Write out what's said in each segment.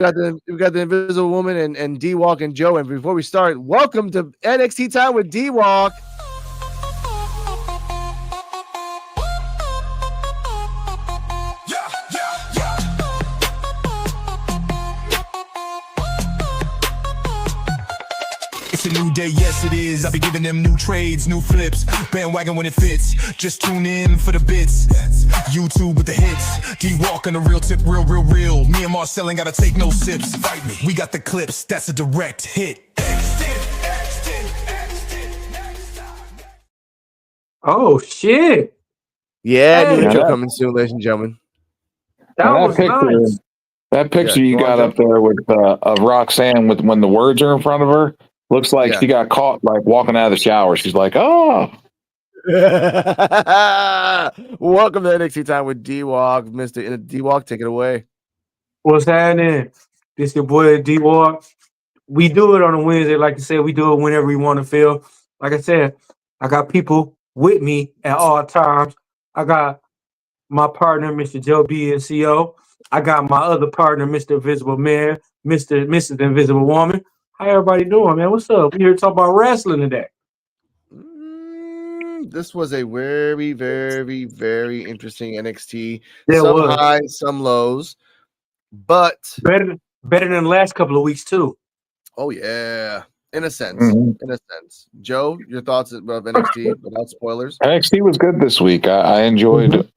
we got the Invisible Woman and D Walk and Joe. And before we start, welcome to NXT Time with D Walk. It's a new day, yes it is. I'll be giving them new trades, new flips, bandwagon when it fits. Just tune in for the bits. YouTube with the hits. D-Walk on the real tip, real. Me and Marcel ain't gotta take no sips. Fight me. We got the clips, that's a direct hit. Oh shit! Yeah, Hey, new intro coming soon, ladies and gentlemen. that was nice. That picture Yeah, you go on, got Joe. up there with of Roxanne with when the words are in front of her looks like Yeah. she got caught like walking out of the shower. She's like, "Oh, Welcome to NXT Time with D Walk, Mr. D Walk. Take it away. What's happening? This your boy D Walk. We do it on a Wednesday, like I said. We do it whenever we want to feel. Like I said, I got people with me at all times. I got my partner, Mr. Joe B and CO. I got my other partner, Mr. Invisible Man, Mrs. Invisible Woman. How everybody doing, man? What's up? We here to talk about wrestling today. This was a very, very, very interesting NXT. Yeah, it Some was. highs, some lows, but Better than the last couple of weeks too. oh yeah, in a sense, Mhm. Joe, your thoughts of NXT without spoilers? NXT was good this week. I enjoyed.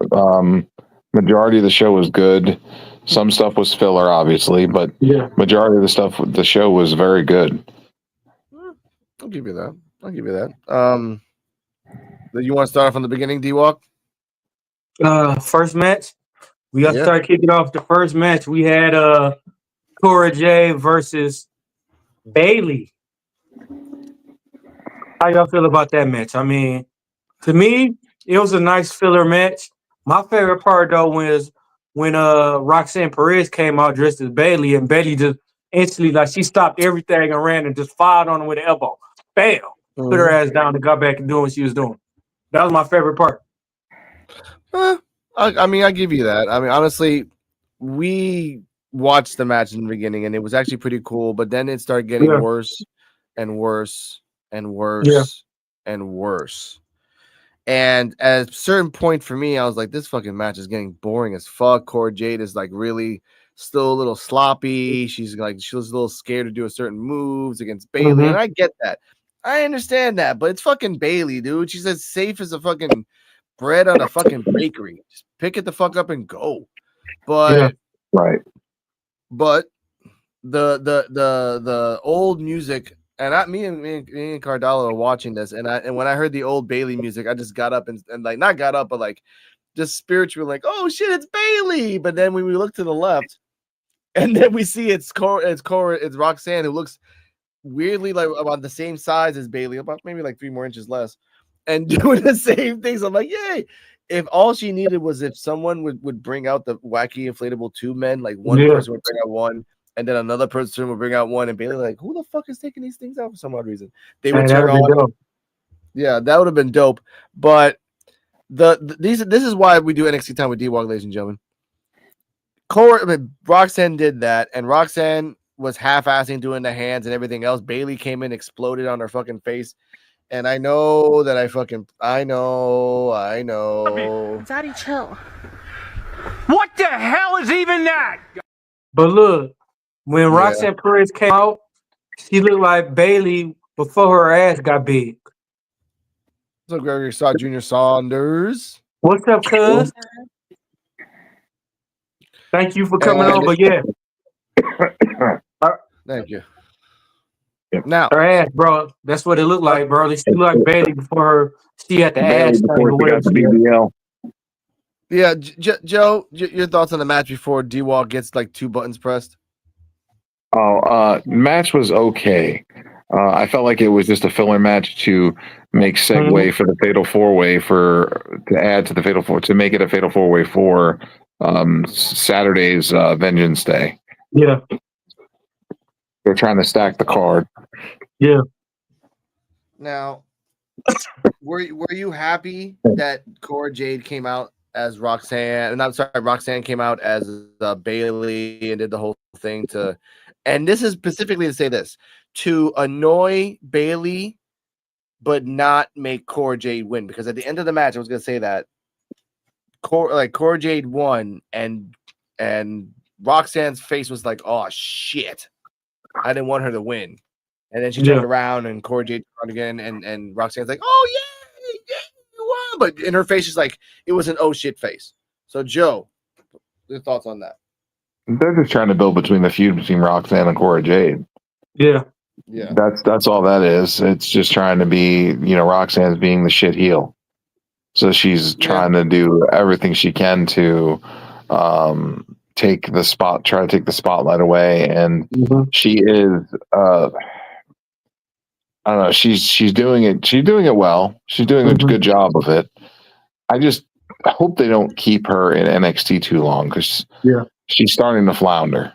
Majority of the show was good. Some stuff was filler, obviously, but Yeah. majority of the show was very good." I'll give you that. You want to start from the beginning, D Walk? First match. We got to Yeah. start kicking off the first match. We had Cora J versus Bailey. How y'all feel about that match? I mean, to me, it was a nice filler match. My favorite part though was when Roxanne Perez came out dressed as Bailey, and Bailey just instantly like she stopped everything and ran and just fired on her with an elbow. Bam! Put her ass down and got back and doing what she was doing. That was my favorite part. I mean, I give you that. I mean, honestly, we watched the match in the beginning, and it was actually pretty cool. But then it started getting Yeah. worse and worse and worse Yeah. and worse. And at a certain point for me, I was like, this fucking match is getting boring as fuck. Cora Jade is like really still a little sloppy. She was a little scared to do a certain moves against Bailey. And I get that. I understand that, but it's fucking Bailey, dude. She's as safe as a fucking bread on a fucking bakery. Just pick it the fuck up and go. But Right. but the old music, and me and Cardallo are watching this, and when I heard the old Bailey music, I just got up and like not got up, but like just spiritually like, oh shit, it's Bailey. But then when we look to the left, and then we see it's Roxanne, who looks weirdly like about the same size as Bailey, about maybe like 3 more inches less, and doing the same things. I'm like, yay. If all she needed was if someone would bring out the wacky inflatable tube men, like one person would bring out one, and then another person would bring out one, and Bailey like, who the fuck is taking these things out for some odd reason? They would turn on. Yeah, that would have been dope. But this is why we do NXT Time with D-Walk, ladies and gentlemen. Roxanne did that, and Roxanne was half-assing doing the hands and everything else. Bailey came in, exploded on her fucking face. And I know that I know. Daddy, chill. What the hell is even that? But look, when Roxanne Perez came out, she looked like Bailey before her ass got big. So Gregory saw Junior Saunders. What's up, cuz? Thank you for coming on, but yeah. Thank you. Now, her ass, bro. That's what it looked like, bro. She looked like Bailey before her. She had the ass. Before she got the BBL. Yeah, Joe, your thoughts on the match before D-Walk gets like 2 buttons pressed? Match was okay. I felt like it was just a filler match to make segue for the Fatal 4-Way to add to the Fatal 4 to make it a Fatal 4-Way for Saturday's Vengeance Day. Yeah. They're trying to stack the card. Yeah. Now, were you happy that Cora Jade came out as Roxanne? And I'm sorry, Roxanne came out as Bailey and did the whole thing to, and this is specifically to say this, to annoy Bailey, but not make Cora Jade win. Because at the end of the match, I was gonna say that Cora Jade won, and Roxanne's face was like, "Oh shit, I didn't want her to win." And then she turned around, and Cora Jade turned again, and Roxanne's like, "Oh yeah, you won," but in her face is like it was an oh shit face. So Joe, your thoughts on that? They're just trying to build between the feud between Roxanne and Cora Jade. Yeah. That's all that is. It's just trying to be, Roxanne's being the shit heel. So she's trying to do everything she can to try to take the spotlight away. And she is I don't know, she's doing it. She's doing it well. She's doing a good job of it. I hope they don't keep her in NXT too long because she's starting to flounder.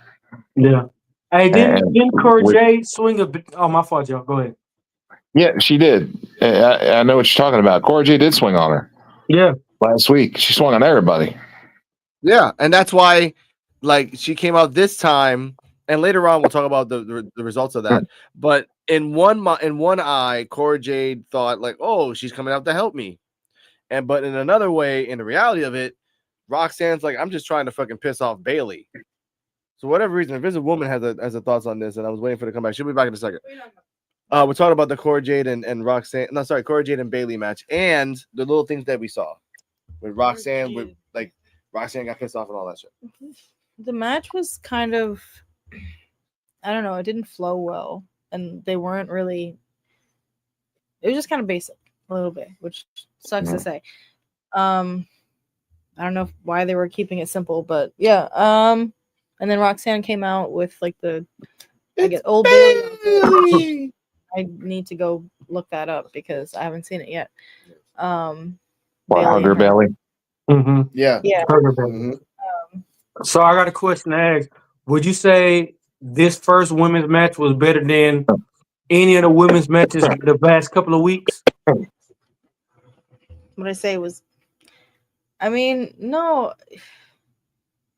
Yeah. Hey, didn't Cora Jade swing a bit? Oh, my fault, y'all. Go ahead. Yeah, she did. I know what you're talking about. Cora Jade did swing on her. Yeah. Last week. She swung on everybody. Yeah, and that's why, like, she came out this time, and later on we'll talk about the results of that. But in one eye, Cora Jade thought like, "Oh, she's coming out to help me," but in another way, in the reality of it, Roxanne's like, "I'm just trying to fucking piss off Bailey." So whatever reason, if there's a woman has a thoughts on this, and I was waiting for her to come back, she'll be back in a second. We're talking about the Cora Jade and Roxanne. No, sorry, Cora Jade and Bailey match, and the little things that we saw with Roxanne, with like Roxanne got pissed off and all that shit. The match was kind of, I don't know, it didn't flow well, and they weren't really. It was just kind of basic a little bit, which sucks to say. I don't know why they were keeping it simple, but yeah. And then Roxanne came out with like old Bailey. I need to go look that up because I haven't seen it yet. Hugger Bailey. Yeah. So I got a question to ask. Would you say this first women's match was better than any of the women's matches the past couple of weeks? What I say was, I mean, no.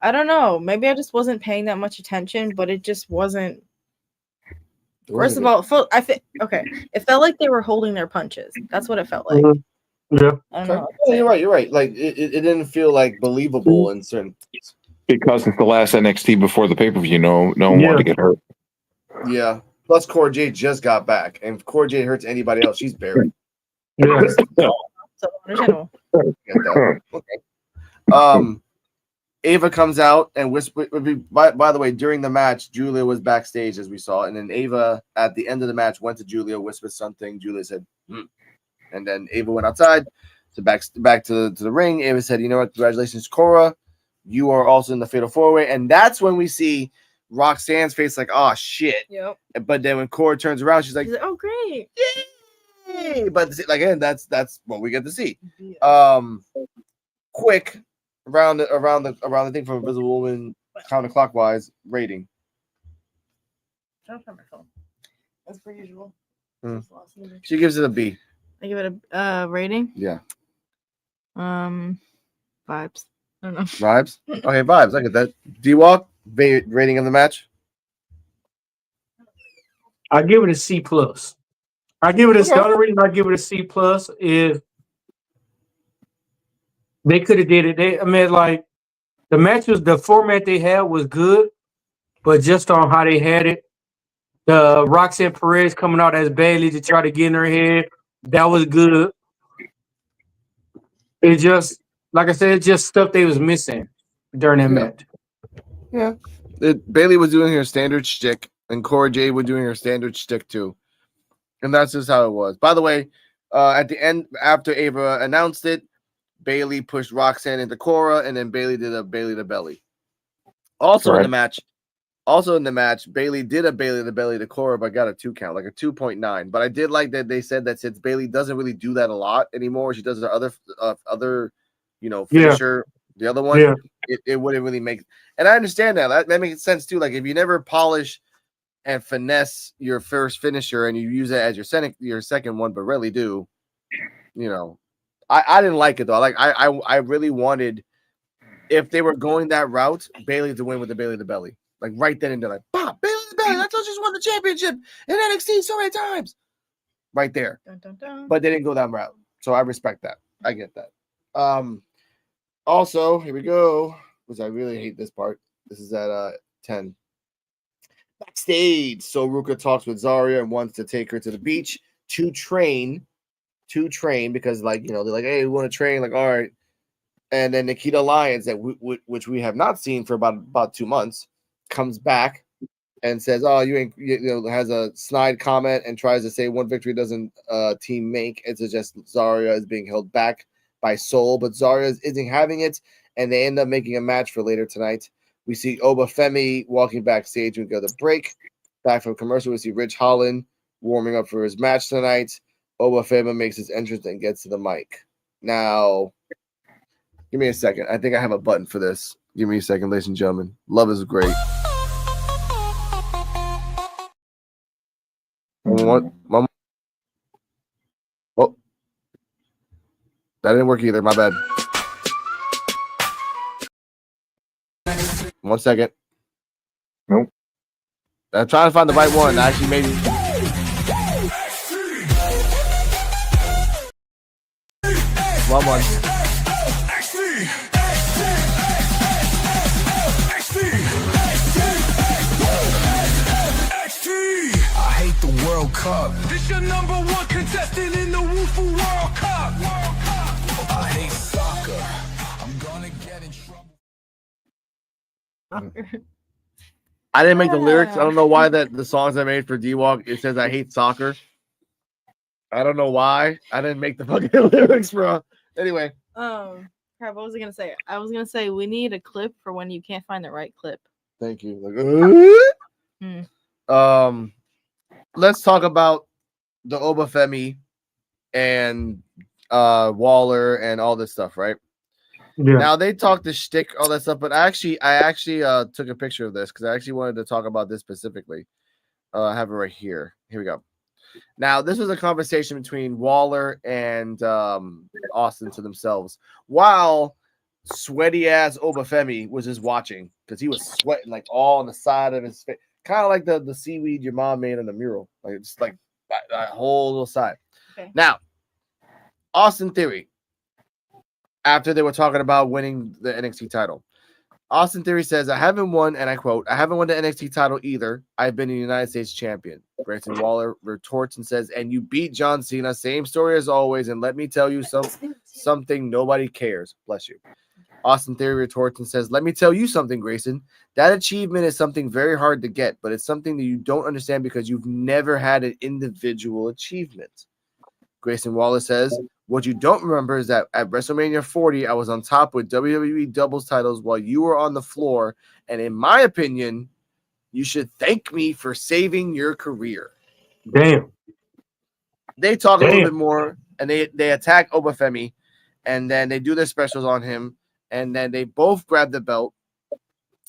I don't know. Maybe I just wasn't paying that much attention, but it just wasn't. First of all, it felt like they were holding their punches. That's what it felt like. Yeah. I don't know. You're right. Like it didn't feel like believable in certain. Because it's the last NXT before the pay-per-view. No one wanted to get hurt. Yeah. Plus, Cora Jade just got back, and if Cora Jade hurts anybody else, she's buried. Yeah. So understandable. Get that. Okay. Ava comes out and whisper. By the way, during the match, Julia was backstage as we saw, and then Ava at the end of the match went to Julia, whispered something. Julia said, and then Ava went outside, so back to the ring. Ava said, "You know what? Congratulations, Cora. You are also in the Fatal 4-Way," and that's when we see Roxanne's face, like, "Oh shit!" Yep. But then when Cora turns around, she's like, "Oh great, yay!" But again, that's what we get to see. Yeah. Quick. Around the thing from Invisible Woman counterclockwise rating. Don't turn my phone. As per usual. She gives it a B. I give it a rating. Yeah. Vibes. I don't know. Vibes. Okay, vibes. I get that. D-Walk rating of the match. I give it a C plus. I give it a. The only reason I give it a C plus is. They could have did it. Like the matches, the format they had was good, but just on how they had it, the Roxanne Perez coming out as Bailey to try to get in her head, that was good. It just, like I said, it's just stuff they was missing during that match. Yeah, Bailey was doing her standard shtick, and Cora Jade was doing her standard shtick too, and that's just how it was. By the way, at the end, after Ava announced it, Bailey pushed Roxanne into Cora, and then Bailey did a Bailey to belly. Also in the match, Bailey did a Bailey to belly to Cora, but got a 2 count, like a 2.9. But I did like that they said that since Bailey doesn't really do that a lot anymore, she does the other finisher, the other one. It wouldn't really make. And I understand that makes sense too. Like if you never polish and finesse your first finisher and you use it as your second one, but rarely do, I didn't like it though. I really wanted, if they were going that route, Bailey to win with the Bailey to belly. Like right then and there, like, Bob, Bailey's back. I thought she's won the championship in NXT so many times. Right there. Dun, dun, dun. But they didn't go that route. So I respect that. I get that. Also, here we go. Because I really hate this part. This is at 10. Backstage. So Ruka talks with Zarya and wants to take her to the beach to train. Because, like, you know, they're like, hey, we want to train. Like, all right. And then Nikita Lyons, which we have not seen for about 2 months, comes back and says, "Oh, has a snide comment and tries to say one victory doesn't team make." It suggests Zarya is being held back by Soul, but Zarya isn't having it, and they end up making a match for later tonight. We see Obafemi walking backstage and go to break. Back from commercial, we see Rich Holland warming up for his match tonight. Obafemi makes his entrance and gets to the mic. Now, give me a second. I think I have a button for this. Give me a second, ladies and gentlemen. Love is great. What? Oh, that didn't work either. My bad. 1 second. Nope. I'm trying to find the right one. Actually, maybe. Wrong one. World Cup. This your number one contestant in the Woofoo World Cup. I hate soccer. I'm gonna get in trouble. I didn't make the lyrics. I don't know why the songs I made for D-Walk, it says I hate soccer. I don't know why. I didn't make the fucking lyrics, bro. Anyway. Crap, what was I gonna say? I was gonna say we need a clip for when you can't find the right clip. Thank you. Let's talk about the Obafemi and Waller and all this stuff, right? Yeah. Now they talk the shtick, all that stuff, but I actually took a picture of this because I actually wanted to talk about this specifically. I have it right here. Here we go. Now, this was a conversation between Waller and Austin to themselves, while sweaty ass Obafemi was just watching because he was sweating like all on the side of his face. Kind of like the seaweed your mom made on the mural. Like it's like that whole little side. Okay. Now, Austin Theory, after they were talking about winning the NXT title, Austin Theory says, I haven't won, and I quote, I haven't won the NXT title either. I've been a United States champion. Grayson Waller retorts and says, and you beat John Cena. Same story as always. And let me tell you something nobody cares. Bless you. Austin Theory retorts and says, let me tell you something, Grayson. That achievement is something very hard to get, but it's something that you don't understand because you've never had an individual achievement. Grayson Waller says, what you don't remember is that at WrestleMania 40, I was on top with WWE doubles titles while you were on the floor. And in my opinion, you should thank me for saving your career. Damn. They talk a little bit more, and they attack Obafemi, and then they do their specials on him. And then they both grab the belt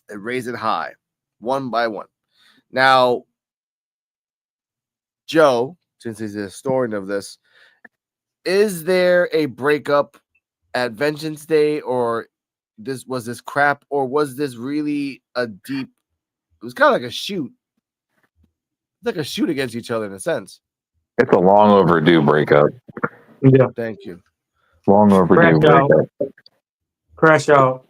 and raise it high, one by one. Now, Joe, since he's the historian of this, is there a breakup at Vengeance Day, or was this crap, or was this really a deep? It was kind of like a shoot. It's like a shoot against each other in a sense. It's a long overdue breakup. Yeah. Thank you. Long overdue breakup. Crash out.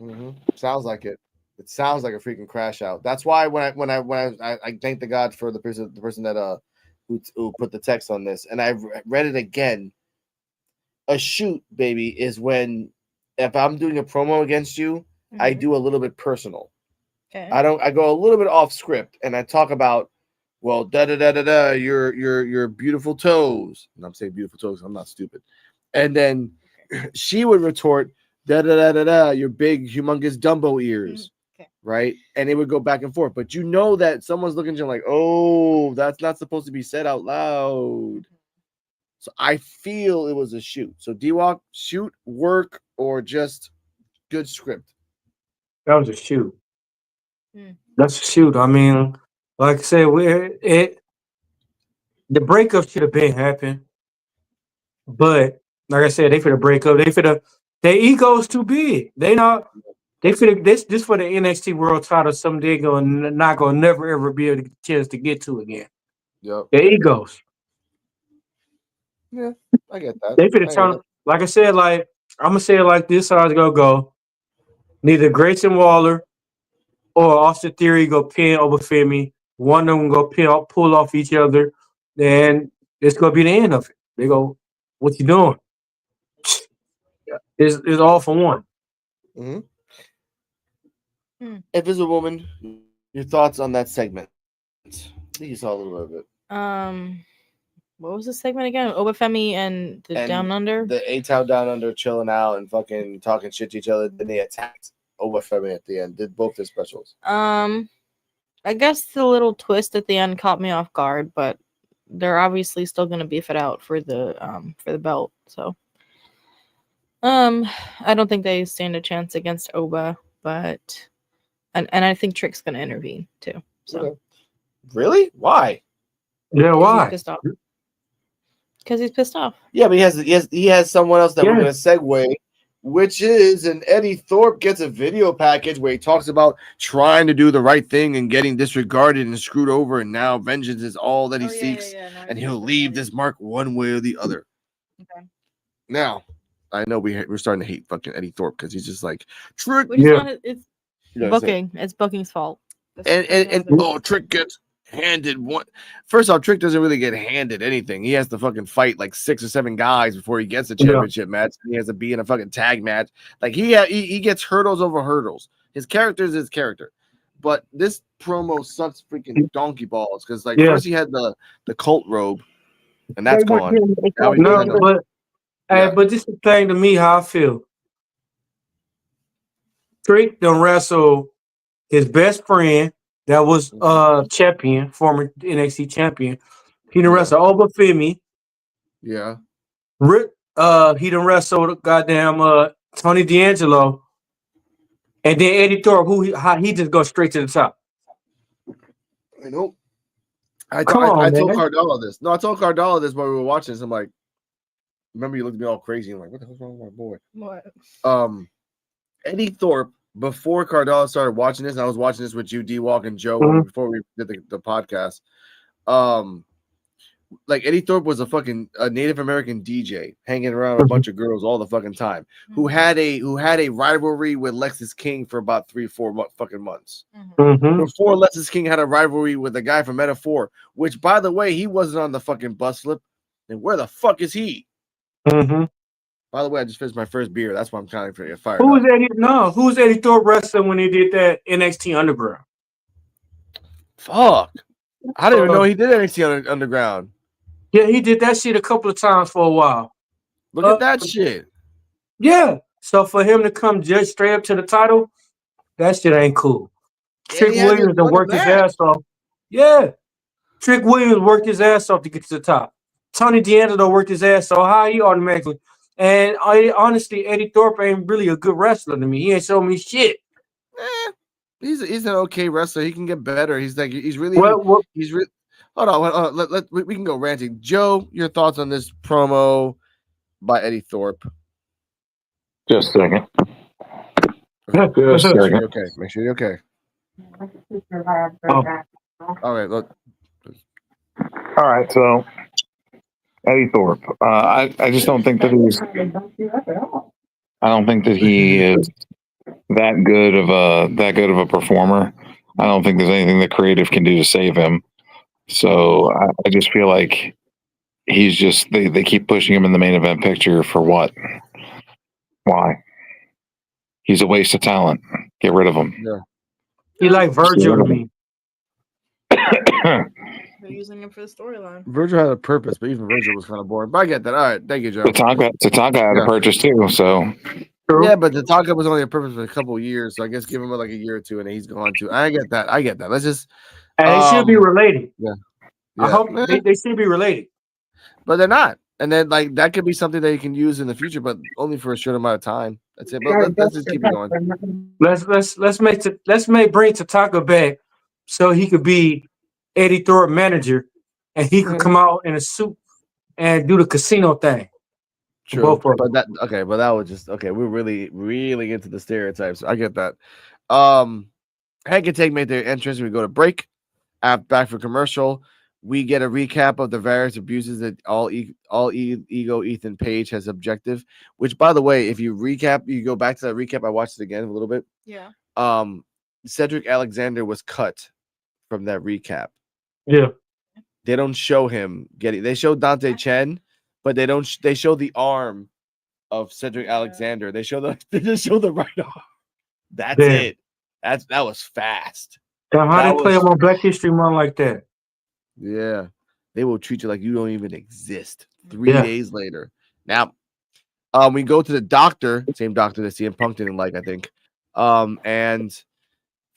Mm-hmm. Sounds like it. It sounds like a freaking crash out. That's why when I thank the God for the person that who put the text on this, and I read it again. A shoot, baby, is when if I'm doing a promo against you, I do a little bit personal. Okay. I go a little bit off script and I talk about, well, your beautiful toes. And I'm saying beautiful toes. I'm not stupid. And then she would retort, your big, humongous Dumbo ears. Okay. Right? And it would go back and forth. But you know that someone's looking at you like, oh, that's not supposed to be said out loud. So I feel it was a shoot. So D-Walk, shoot, work, or just good script? That was a shoot. That's a shoot. I mean, like I said, the breakup should have been happened. But like I said, they for the breakup, their ego's too big. They not They feel this for the NXT World Title. Something they're gonna not gonna never ever be able to get a chance to get to again. Yep. Their egos. Yeah, I get that. They finna I get turn. it. Like I said, like I'm gonna say it like this: how it's gonna go. Neither Grayson Waller or Austin Theory go pin over Femi. One of them go pull off each other. Then it's gonna be the end of it. They go, "What you doing?" It's all for one. Mhm. Hmm. Invisible Woman, your thoughts on that segment? I think you saw a little bit of it. What was the segment again? Obafemi and the And Down Under. The A-Town Down Under chilling out and fucking talking shit to each other. Then they attacked Obafemi at the end. Did both their specials. I guess the little twist at the end caught me off guard, but they're obviously still gonna beef it out for the belt. So I don't think they stand a chance against Oba, but and I think Trick's gonna intervene too. So Okay. Really? Why? Yeah, he's why? pissed off. Because he's pissed off. Yeah, but he has someone else that we're Yeah. gonna segue, which is an Eddie Thorpe gets a video package where he talks about trying to do the right thing and getting disregarded and screwed over, and now vengeance is all that he seeks, and he'll leave this mark one way or the other. Okay. Now, I know we're starting to hate fucking Eddie Thorpe because he's just like Trick. Which is not it's You know, booking. It's booking's fault. and Trick gets handed one. First off, Trick doesn't really get handed anything. He has to fucking fight like 6 or 7 guys before he gets a championship match. He has to be in a fucking tag match. Like he gets hurdles over hurdles. His character is his character. But this promo sucks freaking donkey balls because first he had the cult robe, and that's gone. But this is the thing to me how I feel. Trick done wrestle his best friend that was champion, former NXT champion. He done wrestle Obafemi. Yeah. He done wrestled goddamn Tony D'Angelo. And then Eddie Thorpe, how he just goes straight to the top. I know. I told Cardella this. No, I told Cardella this while we were watching this. I'm like, remember you looked at me all crazy. I'm like, what the hell's wrong with my boy? What? Eddie Thorpe, before Cardella started watching this, and I was watching this with you, D-Walk, and Joe before we did the podcast. Like Eddie Thorpe was a Native American DJ hanging around a bunch of girls all the fucking time, who had a rivalry with Lexus King for about 3-4 fucking months. Before Lexus King had a rivalry with a guy from Metaphor, which by the way, he wasn't on the fucking bus flip. And where the fuck is he? By the way, I just finished my first beer. That's why I'm kind of fired. Who was Eddie Thorpe wrestling when he did that NXT Underground? Fuck. I didn't even know he did NXT Underground. Yeah, he did that shit a couple of times for a while. Look at that shit. Yeah. So for him to come just straight up to the title, that shit ain't cool. Trick Williams done worked his ass off. Yeah. Trick Williams worked his ass off to get to the top. Tony D'Angelo worked his ass off. How he automatically? And honestly, Eddie Thorpe ain't really a good wrestler to me. He ain't showing me shit. He's an okay wrestler. He can get better. He's really. Hold on. We can go ranting. Joe, your thoughts on this promo by Eddie Thorpe? Just a second. Just a second. Okay. Make sure you're okay. All right. Look. All right. So Eddie Thorpe. I just don't think that he's. I don't think that he is that good of a performer. I don't think there's anything that creative can do to save him. So I just feel like he's just they keep pushing him in the main event picture for what? Why? He's a waste of talent. Get rid of him. Yeah. He like Virgil to me. They're using him for the storyline. Virgil had a purpose, but even Virgil was kind of boring. But I get that. All right, thank you, Joe. Tatanka had a purchase too. So yeah, but Tatanka was only a purpose for a couple of years. So I guess give him like a year or two, and then he's going to. I get that. Let's just. And they should be related. Yeah. I hope they should be related. But they're not. And then that could be something that you can use in the future, but only for a short amount of time. That's it. But let's just keep it going. Let's bring Tatanka back so he could be Eddie Thorpe manager and he could come out in a suit and do the casino thing. True. Both of But them. but that was just okay. We're really into the stereotypes. I get that. Hank and Tank made their entrance. We go to break. Back for commercial. We get a recap of the various abuses that ego Ethan Page has objective. Which, by the way, if you go back to that recap. I watched it again a little bit. Yeah. Cedric Alexander was cut from that recap. Yeah. They don't show him getting. They show Dante Chen, but they don't. They show the arm of Cedric Alexander. They just show the right arm. That's Damn. it. That was fast. Now, how That they play was- them on Black History Month like that? Yeah, they will treat you like you don't even exist. 3 Yeah. days later. Now, we go to the doctor, same doctor that CM Punk didn't like, I think. And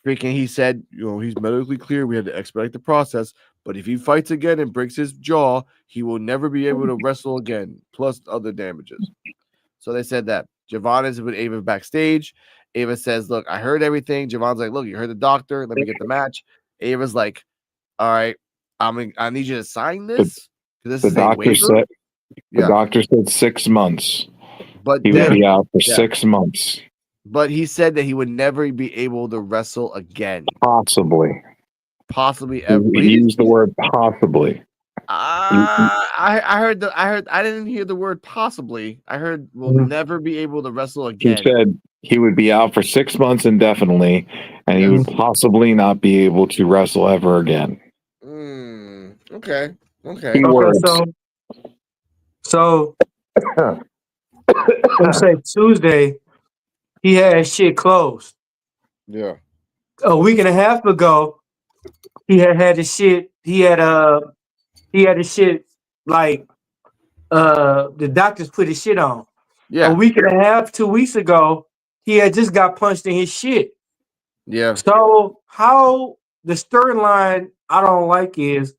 freaking, he said, he's medically clear. We had to expedite the process. But if he fights again and breaks his jaw, he will never be able to wrestle again, plus other damages. So they said that. Javon is with Ava backstage. Ava says, look, I heard everything. Javon's like, look, you heard the doctor. Let me get the match. Ava's like, all right, I need you to sign this. This The is a doctor waiver. said. The Yeah. doctor said 6 months. But He would then, be out for yeah. 6 months, but he said that he would never be able to wrestle again. possibly. Possibly ever. He used the word possibly. I heard I didn't hear the word possibly. I heard will never be able to wrestle He again. said he would be out for 6 months indefinitely, and he would possibly not be able to wrestle ever again. Okay. Okay, Words. so let's say Tuesday, he had shit closed. Yeah. A week and a half ago, he had the shit. He had the shit like the doctors put his shit on. Yeah. A week and a half, 2 weeks ago, he had just got punched in his shit. Yeah. So how the storyline I don't like is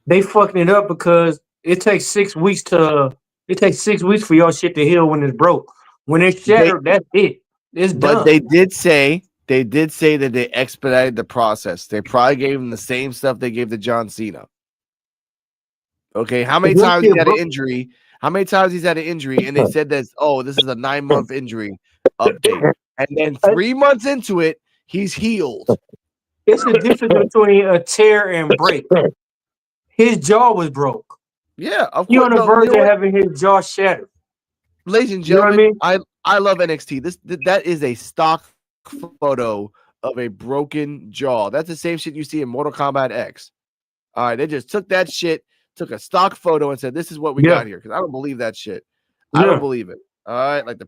they fucking it up because it takes 6 weeks for your shit to heal when it's broke. When it's shattered, that's it. It's But done. they did say that they expedited the process. They probably gave him the same stuff they gave to John Cena. Okay, how many times he had an injury? How many times he's had an injury? And they said that, this is a 9-month injury update. And then 3 months into it, he's healed. It's the difference between a tear and break. His jaw was broke. Yeah, of course. You're on the verge you know of what? having his jaw shattered. Ladies and You know what I gentlemen, mean? I love NXT. That is a stock photo of a broken jaw. That's the same shit you see in Mortal Kombat X. All right, they just took that shit, took a stock photo, and said, "This is what we got here." Because I don't believe that shit. I don't believe it. All right, like the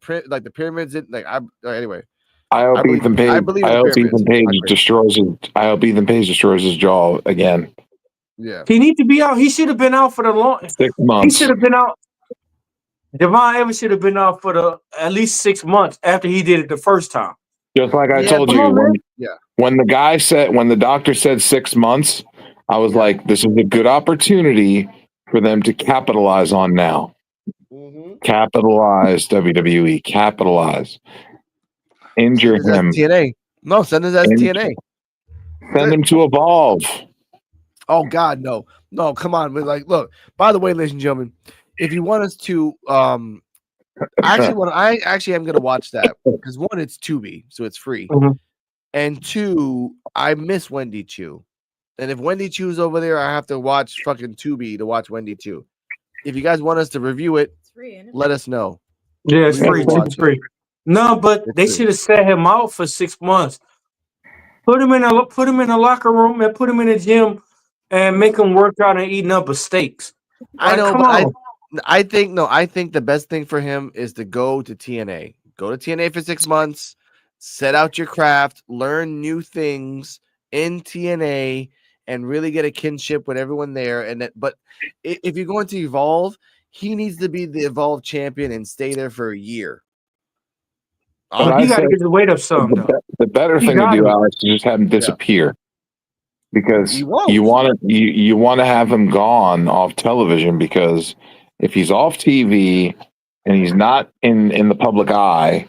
pyramids. Anyway. I hope Ethan Page. believe I in hope pyramids. Ethan Page destroys his. I hope Ethan Page destroys his jaw again. Yeah, he needs to be out. He should have been out for the long. 6 He months. should have been out. Devon Evans should have been out for at least 6 months after he did it the first time. Just like I told come you, on, man. when the doctor said 6 months, I was like, this is a good opportunity for them to capitalize on now. Capitalize, WWE, capitalize. Injure him. TNA. No, send us as TNA. Send him to Evolve. Oh God, no. Come on. We're like, look. By the way, ladies and gentlemen, if you want us to, I actually am gonna watch that because one, it's Tubi, so it's free, and two, I miss Wendy Chu, and if Wendy Chu's over there, I have to watch fucking Tubi to watch Wendy Chu. If you guys want us to review it, It's free, isn't it? let us know. Yeah, it's We will free. watch It's free. No, but It's they free. should have set him out for 6 months. Put him in a locker room and put him in a gym and make him work out and eat up steaks. I know, come but on. I think the best thing for him is to go to TNA. Go to TNA for 6 months, set out your craft, learn new things in TNA, and really get a kinship with everyone there. But if you're going to Evolve, he needs to be the Evolve champion and stay there for a year. But He got to get the weight up some, though. The better thing to do, Alex, is just have him disappear. Because you want to have him gone off television, because if he's off TV and he's not in the public eye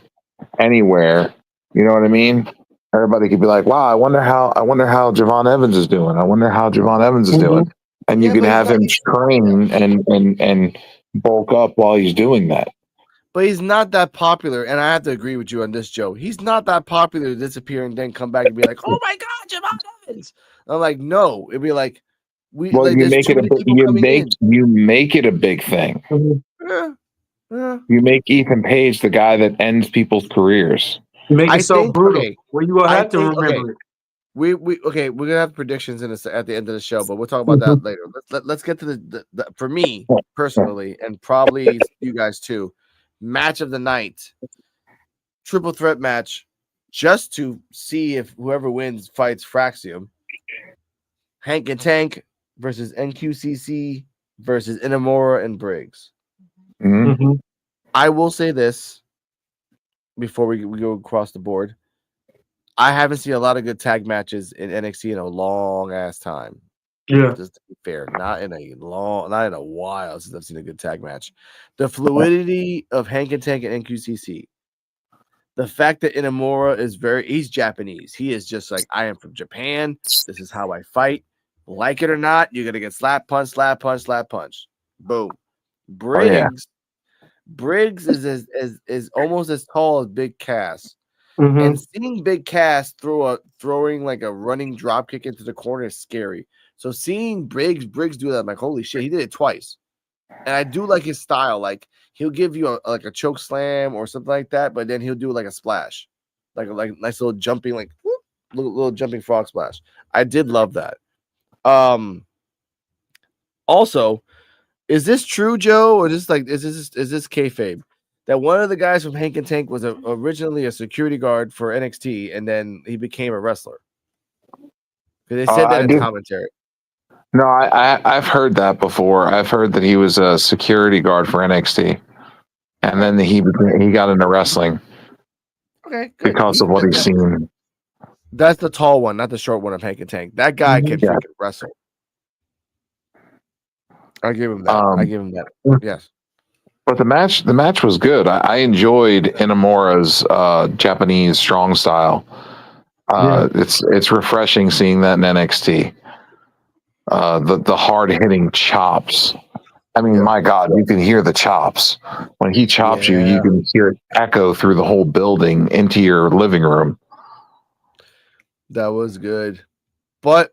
anywhere, you know what I mean? Everybody could be like, "Wow, I wonder how Javon Evans is doing. I wonder how Javon Evans is doing." And you can have him train and bulk up while he's doing that. But he's not that popular, and I have to agree with you on this, Joe. He's not that popular to disappear and then come back and be like, "Oh my God, Javon Evans!" I'm like, no, it'd be like, Well, you there's make too it a many big, people coming in. you make it a big thing. Yeah, yeah. You make Ethan Page the guy that ends people's careers. You make I it so think brutal. okay. Well, you will I have to think remember it. we okay. We're gonna have predictions at the end of the show, but we'll talk about that later. Let's get to the for me personally, and probably you guys too. Match of the night, triple threat match, just to see if whoever wins fights Fraxium. Hank and Tank versus NQCC versus Inamura and Briggs. Mm-hmm. I will say this before we go across the board. I haven't seen a lot of good tag matches in NXT in a long ass time. Yeah. Just to be fair, not in a while since I've seen a good tag match. The fluidity of Hank and Tank and NQCC. The fact that Inamura he's Japanese. He is just like, I am from Japan. This is how I fight. Like it or not, you're gonna get slap punch, slap punch, slap punch. Boom. Briggs is almost as tall as Big Cass. Mm-hmm. And seeing Big Cass throwing like a running drop kick into the corner is scary. So seeing Briggs do that, I'm like, holy shit, he did it twice. And I do like his style. Like he'll give you a choke slam or something like that, but then he'll do like a splash, like nice little jumping, like whoop, little jumping frog splash. I did love that. Also, is this true, Joe, or is this kayfabe? That one of the guys from Hank and Tank was originally a security guard for NXT, and then he became a wrestler. Because they said that in commentary. No, I've heard that before. I've heard that he was a security guard for NXT, and then he got into wrestling. Okay, good. Because of what he's seen. That's the tall one, not the short one of Hank and Tank. That guy can freaking wrestle. I give him that. Yes. But the match was good. I enjoyed Inamura's Japanese strong style. It's refreshing seeing that in NXT. The hard hitting chops. I mean, my God, you can hear the chops. When he chops you, you can hear it echo through the whole building into your living room. That was good. But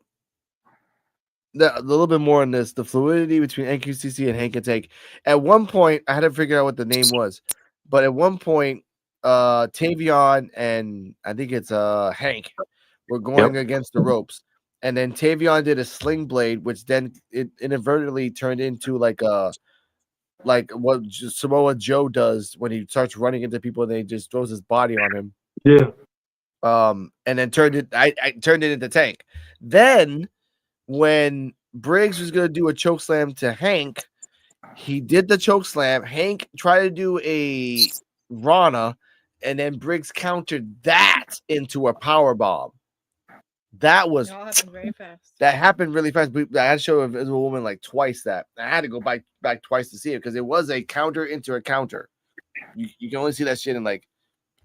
a little bit more on this, the fluidity between NQCC and Hank and Tank. At one point, I had to figure out what the name was. But at one point, Tavion and I think it's Hank were going against the ropes. And then Tavion did a sling blade, which then it inadvertently turned into like what Samoa Joe does when he starts running into people and then he just throws his body on him. Yeah. And then I turned it into Tank. Then when Briggs was gonna do a choke slam to Hank, he did the choke slam. Hank tried to do a Rana, and then Briggs countered that into a power bomb. That happened very fast. That happened really fast. I had to show a woman like twice that. I had to go back twice to see it because it was a counter into a counter. You can only see that shit in like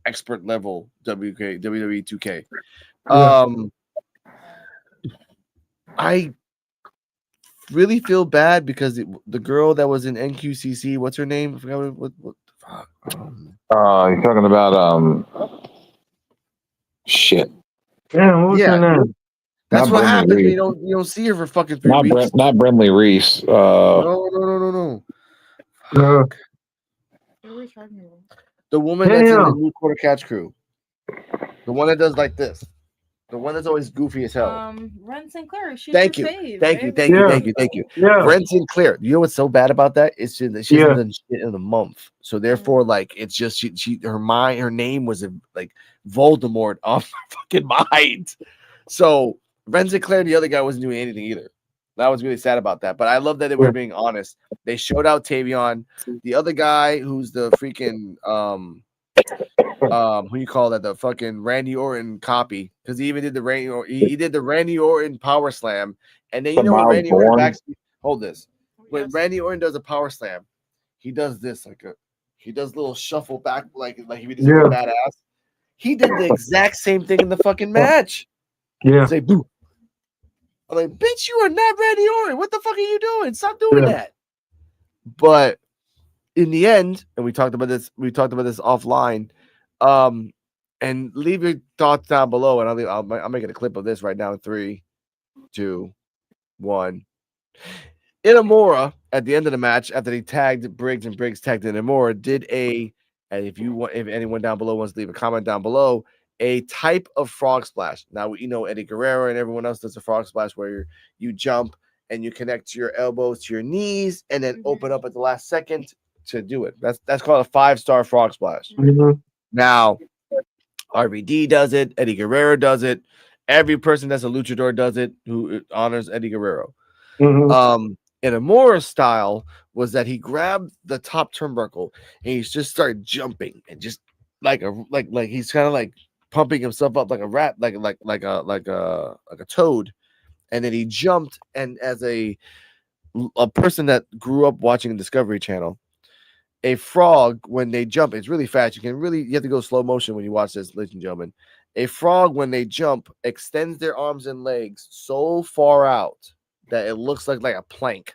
expert level WWE 2K. I really feel bad because the girl that was in NQCC, what's her name? I forgot what fuck. You're talking about shit. Yeah, what was her name? That's what happens. You don't see her for fucking 3 weeks. Not Brentley Reese. No. The woman that's in the new Quarter Catch crew. The one that does like this. The one that's always goofy as hell. Ren Sinclair. Thank you. Yeah. Ren Sinclair. You know what's so bad about that? It's just that she hasn't done shit in a month. So therefore, like, it's just her name was like Voldemort off my fucking mind. So Ren Sinclair, the other guy, wasn't doing anything either. I was really sad about that. But I love that they were being honest. They showed out Tavion. The other guy who's the freaking who you call that, the fucking Randy Orton copy, because he even did the Randy Orton power slam, and then when Randy Orton hold this, when Randy Orton does a power slam, he does this he does a little shuffle back like he was a badass. He did the exact same thing in the fucking match. Say boo. I'm like, bitch, you are not Randy Orton. What the fuck are you doing? Stop doing that. But in the end, and we talked about this offline. And leave your thoughts down below, and I'm making a clip of this right now. 3, 2, 1. Inamura at the end of the match, after they tagged Briggs and Briggs tagged Inamura, and if anyone down below wants to leave a comment down below, a type of frog splash. Now Eddie Guerrero and everyone else does a frog splash where you jump and you connect your elbows to your knees and then open up at the last second to do it. That's called a 5-star frog splash. Now, RVD does it. Eddie Guerrero does it. Every person that's a luchador does it who honors Eddie Guerrero. Inamura's style was that he grabbed the top turnbuckle and he just started jumping and just like he's kind of like pumping himself up like a rat, like a toad, and then he jumped. And as a person that grew up watching Discovery Channel, a frog, when they jump, it's really fast. You have to go slow motion when you watch this, ladies and gentlemen. A frog, when they jump, extends their arms and legs so far out that it looks like a plank.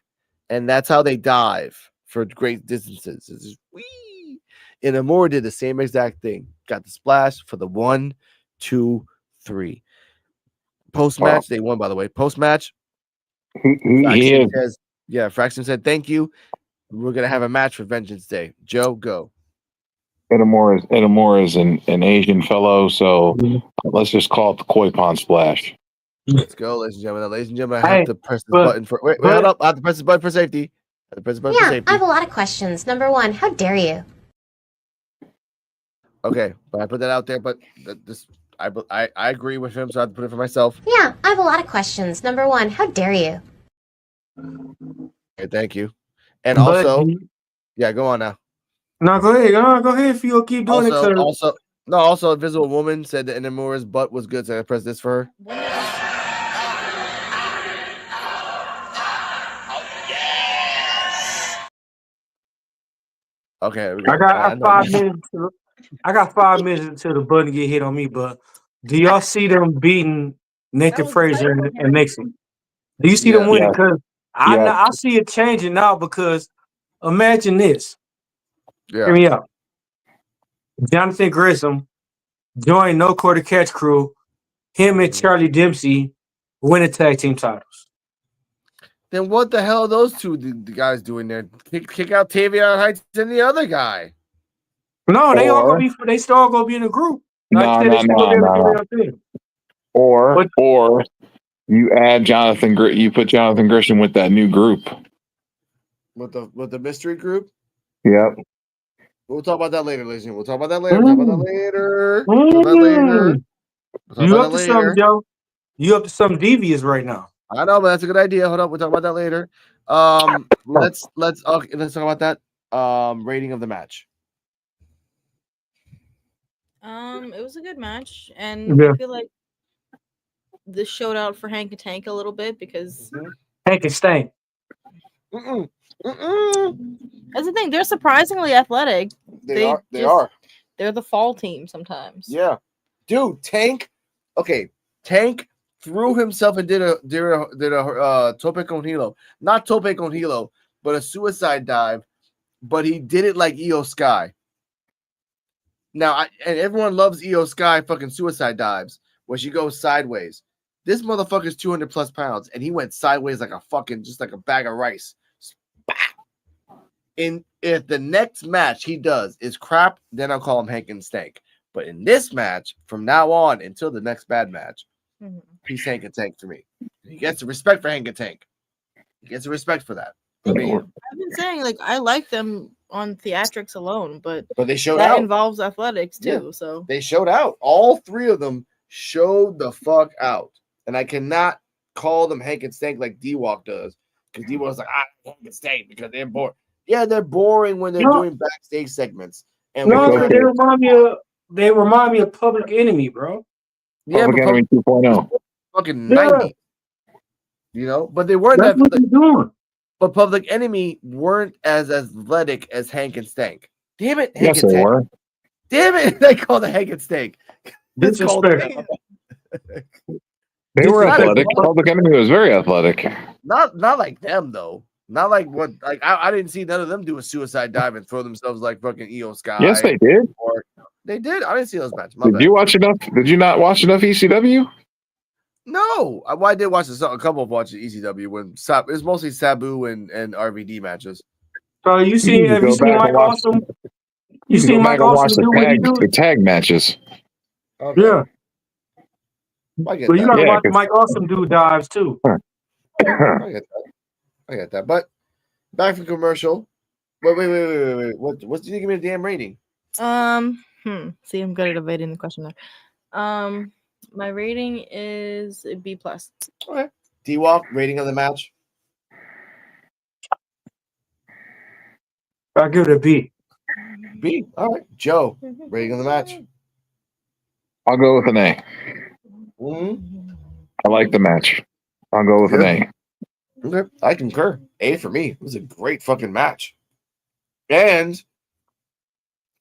And that's how they dive for great distances. It's just wee. Inamura did the same exact thing. Got the splash for the 1, 2, 3. Post-match, they won, by the way. Post-match, Fraction said, thank you. We're going to have a match for Vengeance Day. Joe, go. Inamura is an Asian fellow, so let's just call it the Koi Pond Splash. Let's go, ladies and gentlemen. Ladies and gentlemen, I have to press this button for... Wait, hold up. I have to press this button for safety. I have a lot of questions. Number 1, how dare you? Okay, but I put that out there, but I agree with him, so I have to put it for myself. Yeah, I have a lot of questions. Number 1, how dare you? Okay, thank you. And also, go on now. No, go ahead. Go ahead if you'll keep doing it. Also, Invisible Woman said that Inamura's butt was good, so I pressed this for her. Okay, I got 5 minutes. I got 5 minutes until the button get hit on me. But do y'all see them beating Nathan Frazier and Nixon? Do you see them winning? Because I see it changing now. Because imagine this. Yeah. Hear me out. Jonathan Grissom joined No Quarter Catch Crew. Him and Charlie Dempsey win the tag team titles. Then what the hell are those two the guys doing there? Kick out Tavion Heights and the other guy. No, they still all gonna be in a group. No. Or you add Jonathan. You put Jonathan Gresham with that new group. With the mystery group. Yep. We'll talk about that later, ladies and gentlemen. We'll talk about that later. You up to something, Joe? You up to something devious right now? I know, but that's a good idea. Hold up, we'll talk about that later. Let's talk about that. Rating of the match. It was a good match, and I feel like this showed out for Hank and Tank a little bit because Hank and Stank. That's the thing. They're surprisingly athletic. They are. They're the fall team sometimes. Yeah, dude. Tank. Okay, Tank threw himself and did a tope con hilo. Not tope con hilo, but a suicide dive. But he did it like Io Sky. Now, and everyone loves Io Sky fucking suicide dives where she goes sideways. This motherfucker's 200 plus pounds, and he went sideways like just like a bag of rice. If the next match he does is crap, then I'll call him Hank and Stank. But in this match, from now on until the next bad match, he's Hank and Tank for me. He gets the respect for Hank and Tank. He gets the respect for that. I've been saying I like them on theatrics alone, but they showed that out. Involves athletics too. Yeah. So they showed out. All three of them showed the fuck out, and I cannot call them Hank and Stank like D-Walk does, because D-Walk's like Hank and Stank because they're boring. Yeah, they're boring when they're doing backstage segments. And they remind me of Public Enemy, bro. Yeah, Public Enemy 2.0. Fucking 90. You know, but they weren't That's what they're doing. But Public Enemy weren't as athletic as Hank and Stank. Damn it, Hank yes, and they Stank. were. Damn it, they called it Hank and Stank. Disrespect. They were athletic. Public Enemy was very athletic. Not like them though. Not like what like I didn't see none of them do a suicide dive and throw themselves like fucking Io Sky. Yes, they did. Or they did. I didn't see those matches. My Did bad. you watch enough? Did you not watch enough ECW? No, I did watch a couple of watches ECW when it's mostly Sabu and RVD matches. So you seen? Have you seen Mike Awesome? You seen Mike Awesome do what he do? The tag matches. Okay. Yeah. I get But you that. gotta watch Mike Awesome do dives too. I get that. But back from commercial. Wait. What did you give me a damn rating? See, I'm good at evading the question there. My rating is a B+. Okay. D-Walk, rating of the match. I'll give it a B. B. All right. Joe, rating of the match. I'll go with an A. Mm-hmm. I like the match. I'll go with an A. Okay. I concur. A for me. It was a great fucking match. And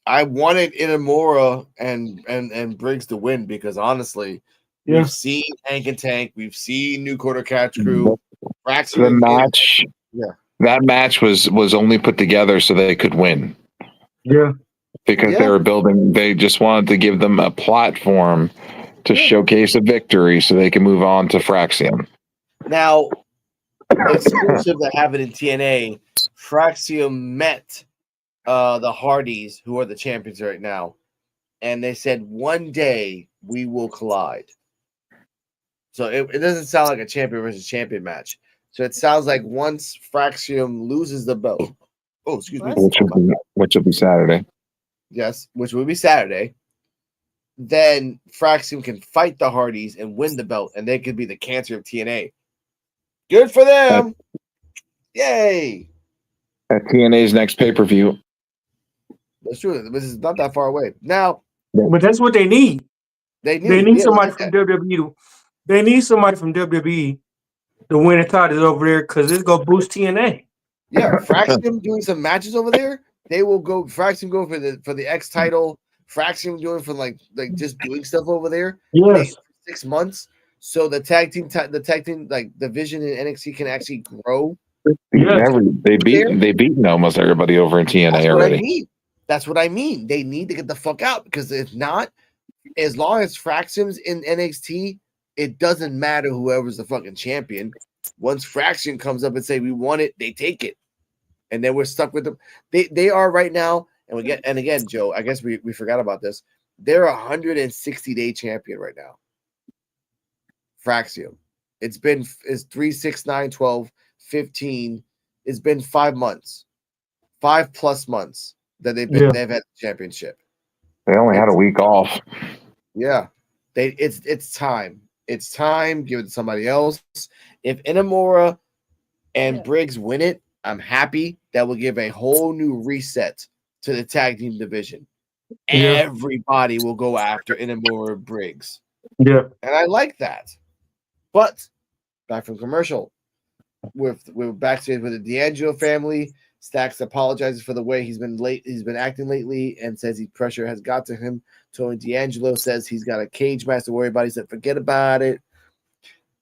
I wanted Inamura and Briggs to win because honestly, we've seen Hank and Tank, we've seen New Quarter Catch Crew. The match, that match was only put together so they could win. Yeah, because they were building. They just wanted to give them a platform to showcase a victory so they can move on to Fraxium. Now, exclusive to have it in TNA, Fraxium met the Hardys, who are the champions right now, and they said one day we will collide. So it doesn't sound like a champion versus champion match. So it sounds like once Fraxium loses the belt, excuse me, which will be Saturday. Yes, which will be Saturday. Then Fraxium can fight the Hardys and win the belt, and they could be the cancer of TNA. Good for them! Yay! At TNA's next pay-per-view. That's true. This is not that far away. Now, but that's what they need. They need somebody from WWE. They need somebody from WWE to win the titles over there because it's gonna boost TNA. Yeah, Fraxium doing some matches over there. They will go. Fraxium go for the X title. Fraxium doing for like just doing stuff over there. Yes, 6 months. So the tag team like division in NXT can actually grow. They beaten almost everybody over in TNA already. That's what I mean. They need to get the fuck out because if not, as long as Fraxium's in NXT, it doesn't matter whoever's the fucking champion. Once Fraxium comes up and say we want it, they take it, and then we're stuck with them. They are right now, and again, Joe. I guess we forgot about this. They're 160-day champion right now. Fraxium. It's 3, 6, 9, 12, 15. It's been 5 months, 5+ months that they've had the championship. They only had a week off. Yeah, it's time. It's time. Give it to somebody else. If Inamura and Briggs win it, I'm happy. That will give a whole new reset to the tag team division. Yeah. Everybody will go after Inamura and Briggs. Yeah, and I like that. But back from commercial, we're backstage with the D'Angelo family. Stacks apologizes for the way he's been acting lately and says pressure has got to him. Tony D'Angelo says he's got a cage match to worry about. He said, forget about it.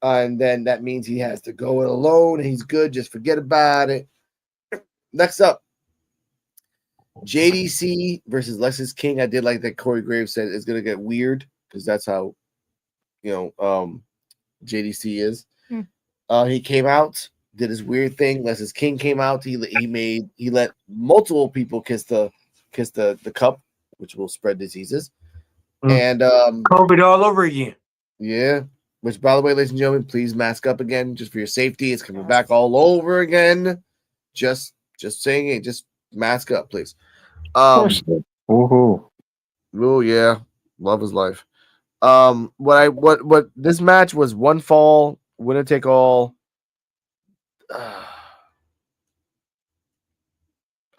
And then that means he has to go it alone and he's good. Just forget about it. Next up, JDC versus Lexus King. I did like that Corey Graves said it's going to get weird because that's how, JDC is. He came out, did his weird thing. Lexus King came out. He let multiple people kiss the cup, which will spread diseases. And COVID all over again. Yeah. Which, by the way, ladies and gentlemen, please mask up again just for your safety. It's coming back all over again. Just saying it. Just mask up, please. Woohoo! Oh yeah, love is life. What this match was one fall, winner take all.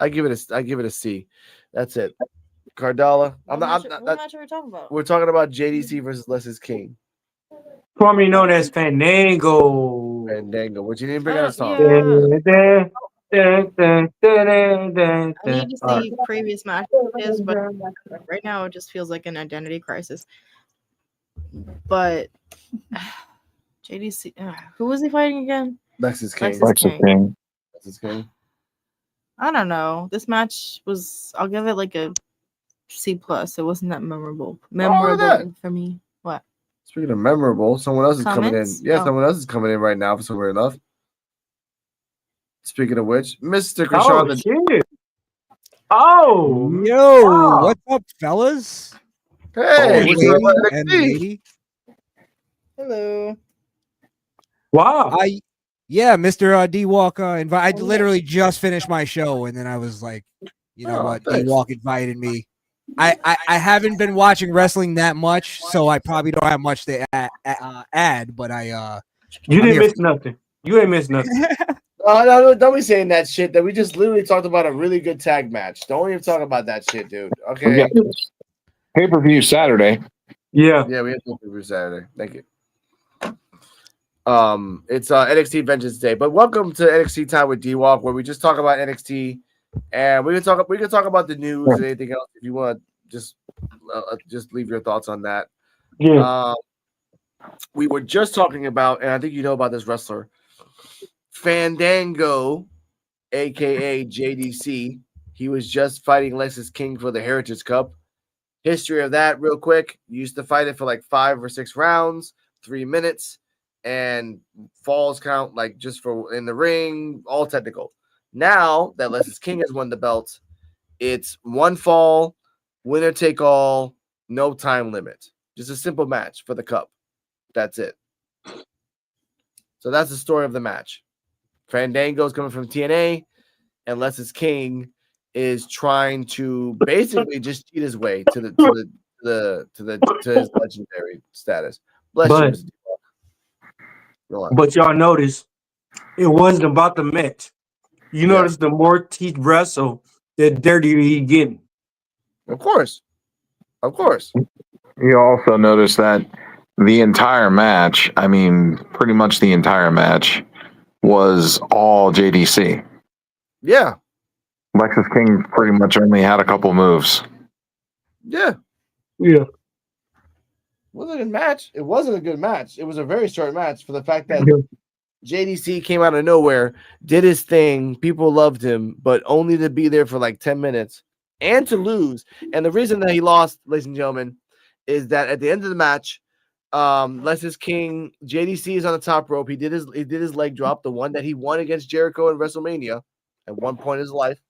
I give it a C. That's it. Cardala. What match are we talking about? We're talking about JDC versus Lexus King. Formerly known as Fandango. Which you didn't bring out a song. Yeah. I need to see previous matches, but right now it just feels like an identity crisis. But JDC, who was he fighting again? Lexus King. Lexus King. Lexus King? I don't know. This match was. I'll give it like a C plus. It wasn't that memorable. that. For me. What? Speaking of memorable, someone else is coming in. Comments? Yeah, Oh. someone else is coming in right now for somewhere enough. Speaking of which, Mr. Oh Krishan, shit! Oh, Yo, wow. what's up, fellas? hey, Oh, what's lady up, and NXT? lady. Hello. Wow. Yeah, Mr. D Walk I literally just finished my show, and then I was like, you know Oh, what? D thanks. Walk invited me. I haven't been watching wrestling that much, so I probably don't have much to add. But You I'm didn't here miss nothing. You ain't missed nothing. No, don't be saying that shit. That we just literally talked about a really good tag match. Don't even talk about that shit, dude. We Okay. got pay-per-view Saturday. Yeah. Yeah, we have to do Saturday. Thank you. It's NXT Vengeance Day, but welcome to NXT Time with D Walk, where we just talk about NXT, and we can talk about the news and anything else if you want to just leave your thoughts on that. Yeah. We were just talking about, and I think you know about this wrestler, Fandango, aka JDC. He was just fighting Lexus King for the Heritage Cup. History of that, real quick. You used to fight it for like 5 or 6 rounds, 3 minutes, and falls count like just for in the ring, all technical. Now that Lexus King has won the belt, it's 1 fall, winner take all, no time limit. Just a simple match for the cup. That's it. So that's the story of the match. Fandango's coming from TNA, and Lexus King is trying to basically just cheat his way to his legendary status. Bless you, Mr. D-Walk. But y'all notice it wasn't about the match. You notice the more he wrestle, the dirtier he getting. Of course. You also notice that the entire match, I mean, pretty much the entire match, was all JDC. Yeah. Lexus King pretty much only had a couple moves. Yeah. Yeah. Wasn't a good match. It wasn't a good match. It was a very short match for the fact that JDC came out of nowhere, did his thing, people loved him, but only to be there for like 10 minutes and to lose. And the reason that he lost, ladies and gentlemen, is that at the end of the match, Lexus King, JDC is on the top rope. He did his leg drop, the one that he won against Jericho in WrestleMania at one point in his life.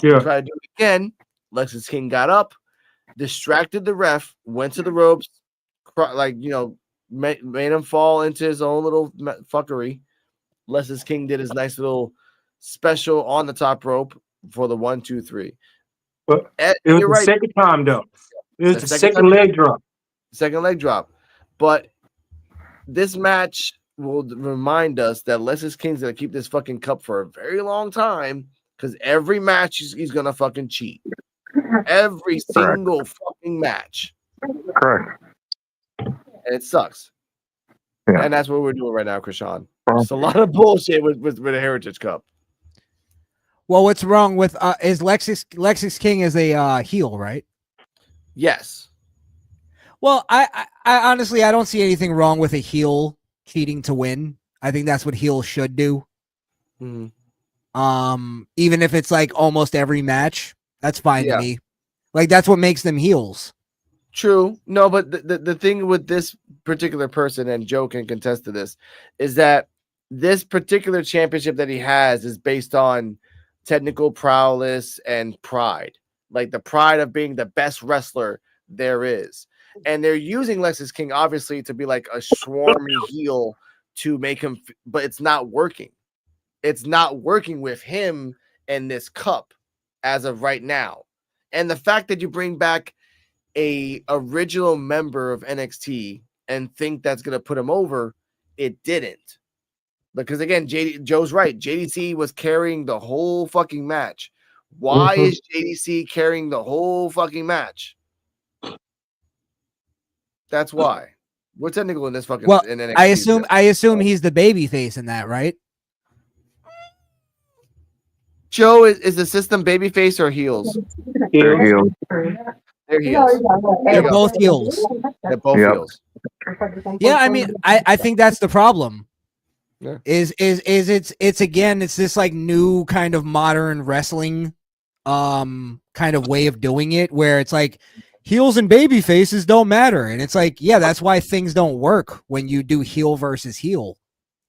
Yeah. Tried to do it again. Lexus King got up, distracted the ref, went to the ropes, made him fall into his own little fuckery. Lexus King did his nice little special on the top rope for the 1, 2, 3. But it was the second time though. It was the second leg drop. Second leg drop. But this match will remind us that Lexus King's gonna keep this fucking cup for a very long time because every match he's gonna fucking cheat. Every single fucking match. Correct. And it sucks. Yeah. And that's what we're doing right now, Krishan. It's a lot of bullshit with the Heritage Cup. Well, what's wrong with is Lexus King is a heel, right? Yes. Well, I honestly I don't see anything wrong with a heel cheating to win. I think that's what heels should do. Mm-hmm. Even if it's like almost every match, that's fine Yeah. to me. Like that's what makes them heels. True. No, but the thing with this particular person, and Joe can contest to this, is that this particular championship that he has is based on technical prowess and pride. Like the pride of being the best wrestler there is. And they're using Lexus King, obviously, to be like a swarmy heel to make him, but it's not working. It's not working with him and this cup as of right now. And the fact that you bring back a original member of NXT and think that's going to put him over, it didn't. Because again, Joe's right. JDC was carrying the whole fucking match. Why is JDC carrying the whole fucking match? That's why. We're technical in this fucking. Well, in NXT, I assume he's the baby face in that, right? Joe is the system babyface or heels? They're heels. They're heels. They're both heels. They're both Yep. heels. Yeah, I mean, I think that's the problem. Yeah. Is it's again, it's this like new kind of modern wrestling kind of way of doing it where it's like heels and baby faces don't matter. And it's like, yeah, that's why things don't work when you do heel versus heel.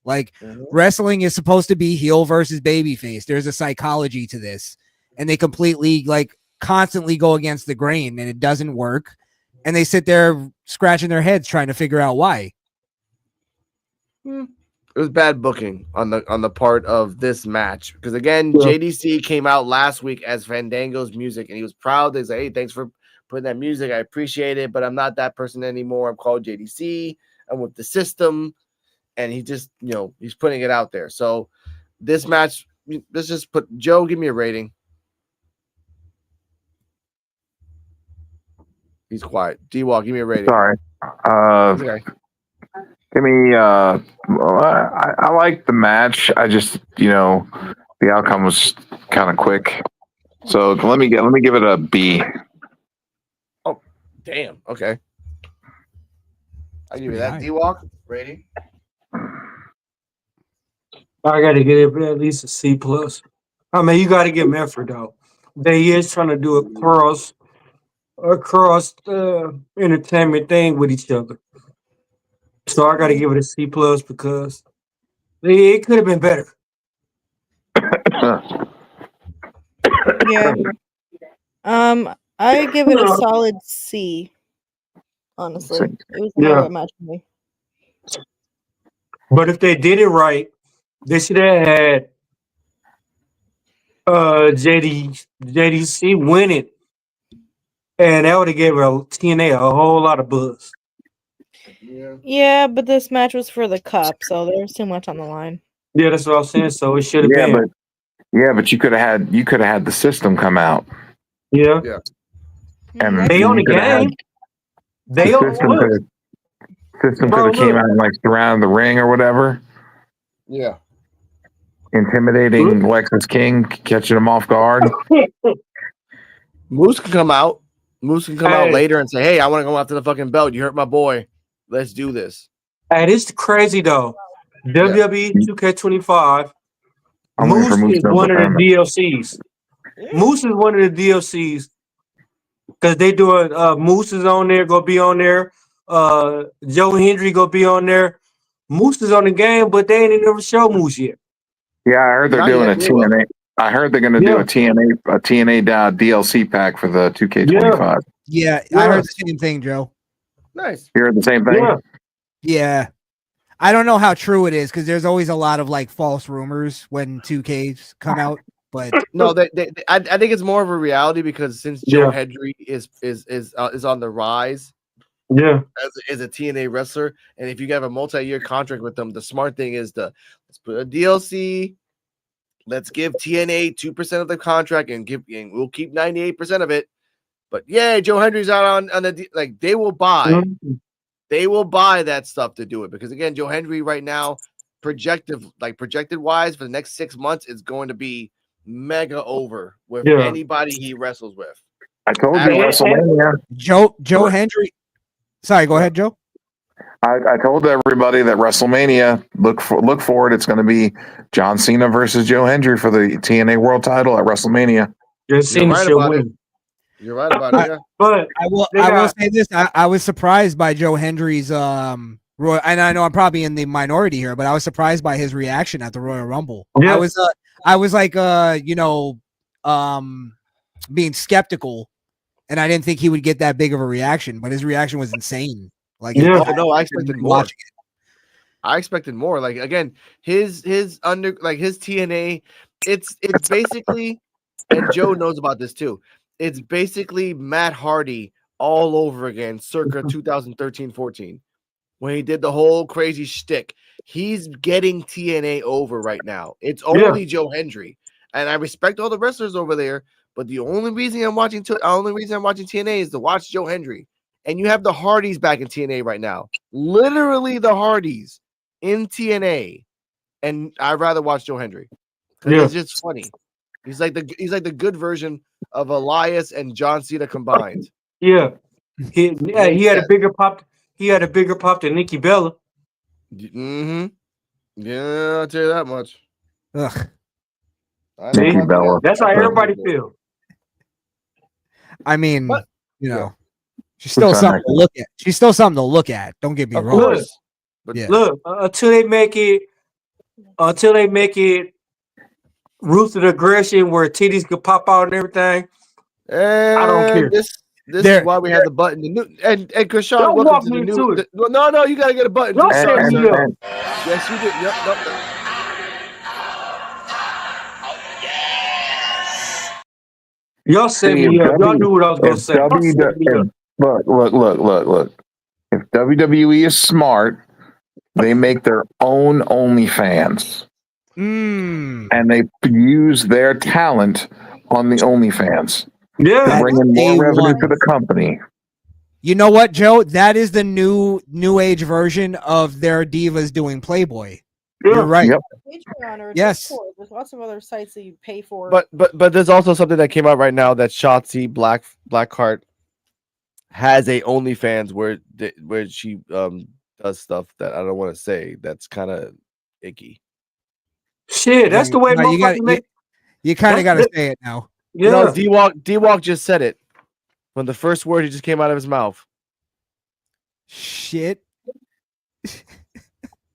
Like wrestling is supposed to be heel versus baby face. There's a psychology to this. And they completely like constantly go against the grain and it doesn't work. And they sit there scratching their heads trying to figure out why. It was bad booking on the part of this match because again, Yeah. JDC came out last week as Fandango's music, and he was proud. He's like, "Hey, thanks for putting that music. I appreciate it, but I'm not that person anymore. I'm called JDC. I'm with the system," and he just, he's putting it out there. So this match, let's just put Joe. Give me a rating. He's quiet. D-Walk, give me a rating. Sorry. Okay. Give me. I like the match. I just, the outcome was kind of quick. So let me give it a B. Oh, damn. Okay. I'll give you that. High. D-Walk rating. I got to give it at least a C plus. I mean, you got to give them effort though. They is trying to do a cross entertainment thing with each other. So I got to give it a C plus because it could have been better. Yeah. I give it a solid C. Honestly, it was a moderate match for me. But if they did it right, they should have had JDC win it, and that would have gave TNA a whole lot of buzz. Yeah, but this match was for the cup, so there's too much on the line. Yeah, that's what I'm saying. So it should have been. But you could have had the system come out. Yeah. And they on the game. They on the system could have came out and like surrounded the ring or whatever. Yeah. Intimidating Lexus King, catching him off guard. Moose can come out. Moose can come out later and say, "Hey, I want to go after the fucking belt. You hurt my boy. Let's do this." Hey, this is crazy though. WWE 2K25. Moose is one of the DLCs. Moose is one of the DLCs because they doing Moose is on there, gonna be on there. Joe Hendry gonna be on there. Moose is on the game, but they ain't never show Moose yet. Yeah, I heard they're doing a TNA. I heard they're gonna do a TNA DLC pack for the 2K25. Yeah, I heard the same thing, Joe. Nice. You heard the same thing? Yeah. I don't know how true it is because there's always a lot of like false rumors when 2Ks come out. But no, I think it's more of a reality because since Joe Hendry is on the rise, as a TNA wrestler, and if you have a multi-year contract with them, the smart thing is let's put a DLC. Let's give TNA 2% of the contract and we'll keep 98% of it. But yeah, Joe Hendry's out on the like they will buy. They will buy that stuff to do it because again, Joe Hendry right now, projected wise for the next 6 months is going to be mega over with anybody he wrestles with. I told you WrestleMania. Joe Hendry. Sorry, go ahead, Joe. I told everybody that WrestleMania look for it. It's going to be John Cena versus Joe Hendry for the TNA World Title at WrestleMania. You're right about it. You're right about it. Yeah. But I will say this: I was surprised by Joe Hendry's and I know I'm probably in the minority here, but I was surprised by his reaction at the Royal Rumble. Yeah. I was like being skeptical, and I didn't think he would get that big of a reaction, but his reaction was insane. Like, I expected more. I expected more. Like again, his TNA, it's basically, and Joe knows about this too. It's basically Matt Hardy all over again, circa 2013-14, when he did the whole crazy shtick. He's getting TNA over right now. It's only Joe Hendry, and I respect all the wrestlers over there. But the only reason I'm watching TNA is to watch Joe Hendry. And you have the Hardys back in TNA right now. Literally the Hardys in TNA. And I'd rather watch Joe Hendry. Because it's just funny. He's like the good version of Elias and John Cena combined. Yeah. He had a bigger pop. He had a bigger pop than Nikki Bella. Mm-hmm. Yeah, I'll tell you that much. Ugh. I Thank you, about Bella. That's how that. everybody feel. I mean, But- you know, yeah. she's still Who's on something next? to look at. She's still something to look at. Don't get me Of wrong. course. But Yeah. Look, until they make it rooted aggression where titties could pop out and everything. and don't care. This There- is why we have the button. The new and Krishan, Don't welcome walk to the me new. into it. No, you gotta get a button. Don't too. set Sorry, me sir. up. Yes, you did. Yep. Y'all set See, me if up. Y'all knew what I was gonna if say. Y'all set me up. Look. If WWE is smart, they make their own OnlyFans Mm, and they use their talent on the OnlyFans to Yeah. bring in more revenue A1. to the company. You know what, Joe? That is the new age version of their divas doing Playboy. Yeah. You're right. Yep. Patreon or Yes. Discord. There's lots of other sites that you pay for. But there's also something that came out right now that Shotzi Blackheart has a OnlyFans where she does stuff that I don't want to say. That's kind of icky. Shit, that's the way No, you motherfuckers make. You kind of got That's to say it now. Yeah. No, D-Walk just said it when the first word he just came out of his mouth. Shit.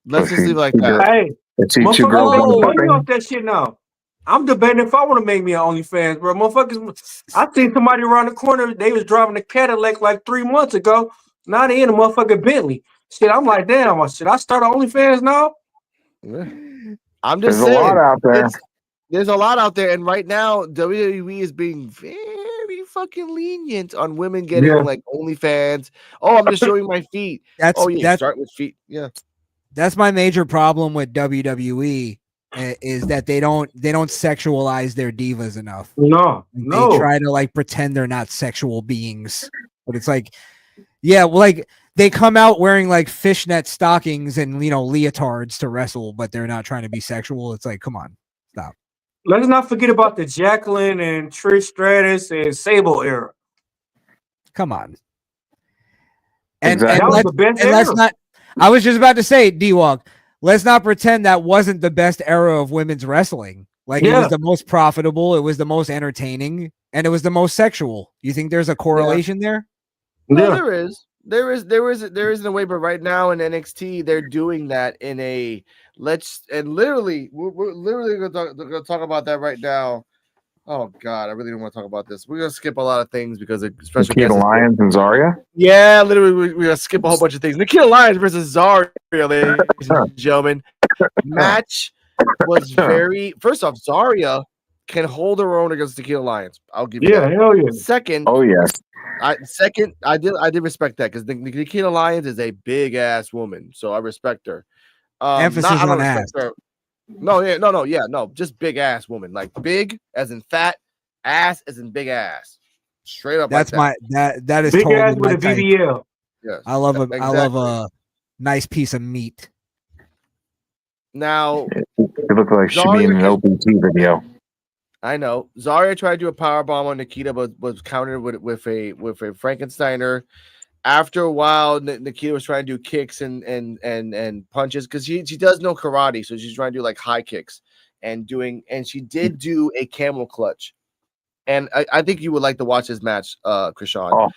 Let's just leave it like that. Hey, Let's see two motherfuckers girls making doing money something. off that shit now. I'm debating if I want to make me an OnlyFans, bro. Motherfuckers, I seen somebody around the corner. They was driving a Cadillac like 3 months ago. Now they in a motherfucking Bentley. Shit, I'm like, damn. Should I start an OnlyFans now? Yeah. I'm There's just a saying. lot out there. There's a lot out there, and right now WWE is being very fucking lenient on women getting like OnlyFans. Oh, I'm just showing my feet. Start with feet. Yeah, that's my major problem with WWE is that they don't sexualize their divas enough. No. They try to like pretend they're not sexual beings, but it's like, yeah, well, like they come out wearing like fishnet stockings and leotards to wrestle, but they're not trying to be sexual. It's like, come on, stop. Let's not forget about the Jacqueline and Trish Stratus and Sable era. Come on. And Exactly. That was the best and era. let's not. I was just about to say, D-Walk, let's not pretend that wasn't the best era of women's wrestling. Like it was the most profitable, it was the most entertaining, and it was the most sexual. You think there's a correlation there? No, there is in a way, but right now in NXT they're doing that in a literally we're literally gonna talk about that right now. Oh God, I really don't want to talk about this. We're gonna skip a lot of things because of special Nikita guests. Lyons and Zarya. Yeah, literally, we're gonna skip a whole bunch of things. Nikita Lyons versus Zarya, ladies and gentlemen. Match was very. First off, Zarya can hold her own against Nikita Lyons. I'll give you that. Hell yeah. Second, Oh yes. I did respect that because Nikita Lyons is a big ass woman, so I respect her. Emphasis I don't on respect ass. her. No, just big ass woman, like big as in fat, ass as in big ass, straight up. That's like that is Big totally ass my with a type. BBL. Yes, I love exactly. a nice piece of meat. Now It looked like she'd be in an OPT video. I know Zarya tried to do a power bomb on Nikita, but was countered with a Frankensteiner. After a while, Nikita was trying to do kicks and punches because she does know karate, so she's trying to do like high kicks and she did do a camel clutch, and I think you would like to watch this match, Krishan.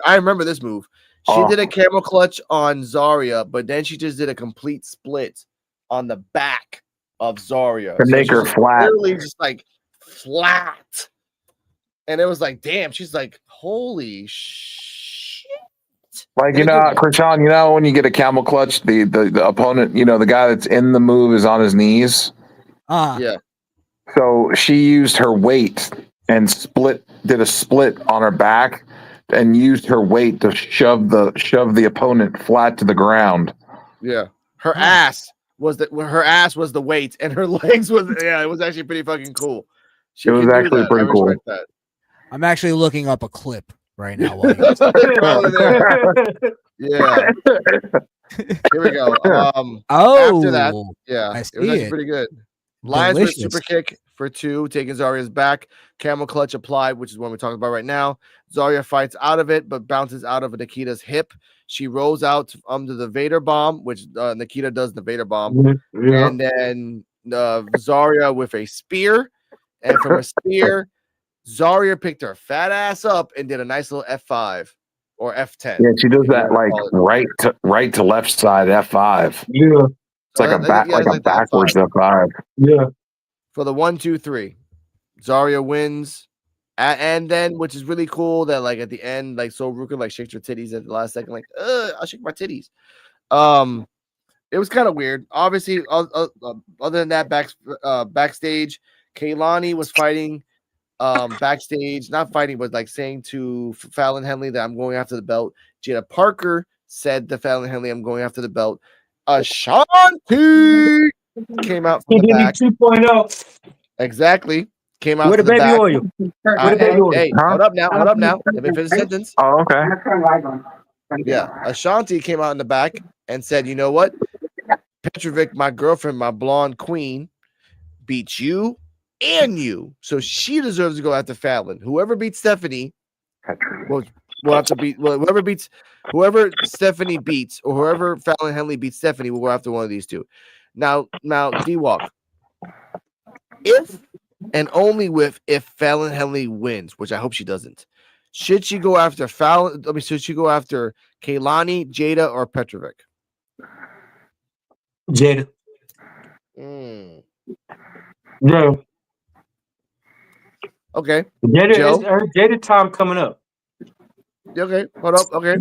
I remember this move. She did a camel clutch on Zarya, but then she just did a complete split on the back of Zarya To make her flat. literally just like flat. And it was like, damn, she's like, holy shit. Like, Krishan, when you get a camel clutch, the opponent, the guy that's in the move is on his knees. Yeah. So she used her weight and did a split on her back and used her weight to shove the opponent flat to the ground. Yeah. Her ass was the weight and her legs was it was actually pretty fucking cool. It was actually pretty cool. That. I'm actually looking up a clip right now. Yeah. Here we go. After that, yeah, I it was actually pretty good. Lions with super kick for 2, taking Zarya's back. Camel clutch applied, which is what we're talking about right now. Zarya fights out of it, but bounces out of Nikita's hip. She rolls out under the Vader bomb, which Nikita does the Vader bomb, Yeah. and then Zarya with a spear, and from a spear, Zarya picked her fat ass up and did a nice little F5 or F10. Yeah, she does if you that wanna like call it. right to left side F5. Yeah. It's like a backwards F5. Yeah. For the 1, 2, 3, Zarya wins. And then, which is really cool, that like at the end, like So Ruka like shakes her titties at the last second, like, I'll shake my titties. It was kind of weird. Obviously, other than that, backstage, Kaylani was fighting. Backstage, not fighting, but like saying to Fallon Henley that I'm going after the belt. Jada Parker said to Fallon Henley, I'm going after the belt. Ashanti came out from the back. 2.0. Exactly. Came out With to the the baby back. oil. Hey, hold up now. Let me finish the sentence. Oh, okay. Yeah. Ashanti came out in the back and said, you know what? Petrovic, my girlfriend, my blonde queen, beat you and you. So she deserves to go after Fallon. Whoever beats Stephanie will have to beat whoever Stephanie beats, or whoever Fallon Henley beats Stephanie will go after one of these two. Now D-Walk. If and only if Fallon Henley wins, which I hope she doesn't, should she go after Fallon? I mean, should she go after Kaylani, Jada, or Petrovic? Jada. Yeah. Okay. Jada time coming up. Okay. Hold up. Okay.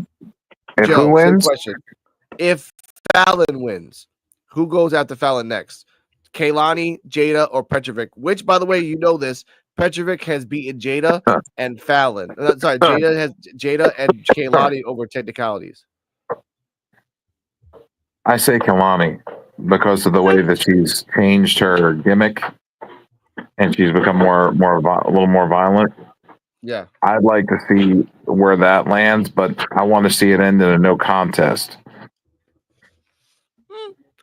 If Joe, who wins? question. If Fallon wins, who goes after Fallon next? Kaylani, Jada, or Petrovic? Which, by the way, you know this, Petrovic has beaten Jada and Fallon. Jada and Kaylani over technicalities. I say Kalani because of the way that she's changed her gimmick and she's become a little more violent. Yeah. I'd like to see where that lands, but I want to see it end in a no contest.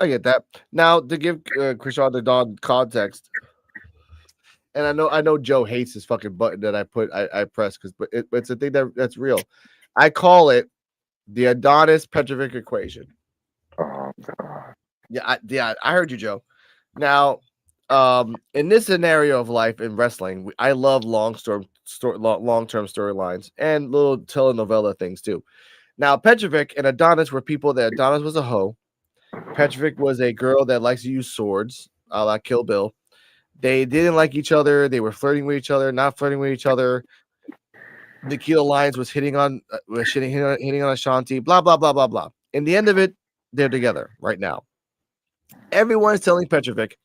I get that. Now, to give Krishan the Dawn context, and I know Joe hates this fucking button that I press because it's a thing that's real. I call it the Adonis Petrovic equation. Oh God. Yeah, I heard you, Joe. Now, in this scenario of life in wrestling, I love long-term storylines and little telenovela things too. Now, Petrovic and Adonis were people that Adonis was a hoe. Petrovic was a girl that likes to use swords, a la Kill Bill. They didn't like each other. They were flirting with each other, not flirting with each other. Nikita Lyons was hitting on Ashanti, blah, blah, blah, blah, blah. In the end of it, they're together right now. Everyone is telling Petrovic,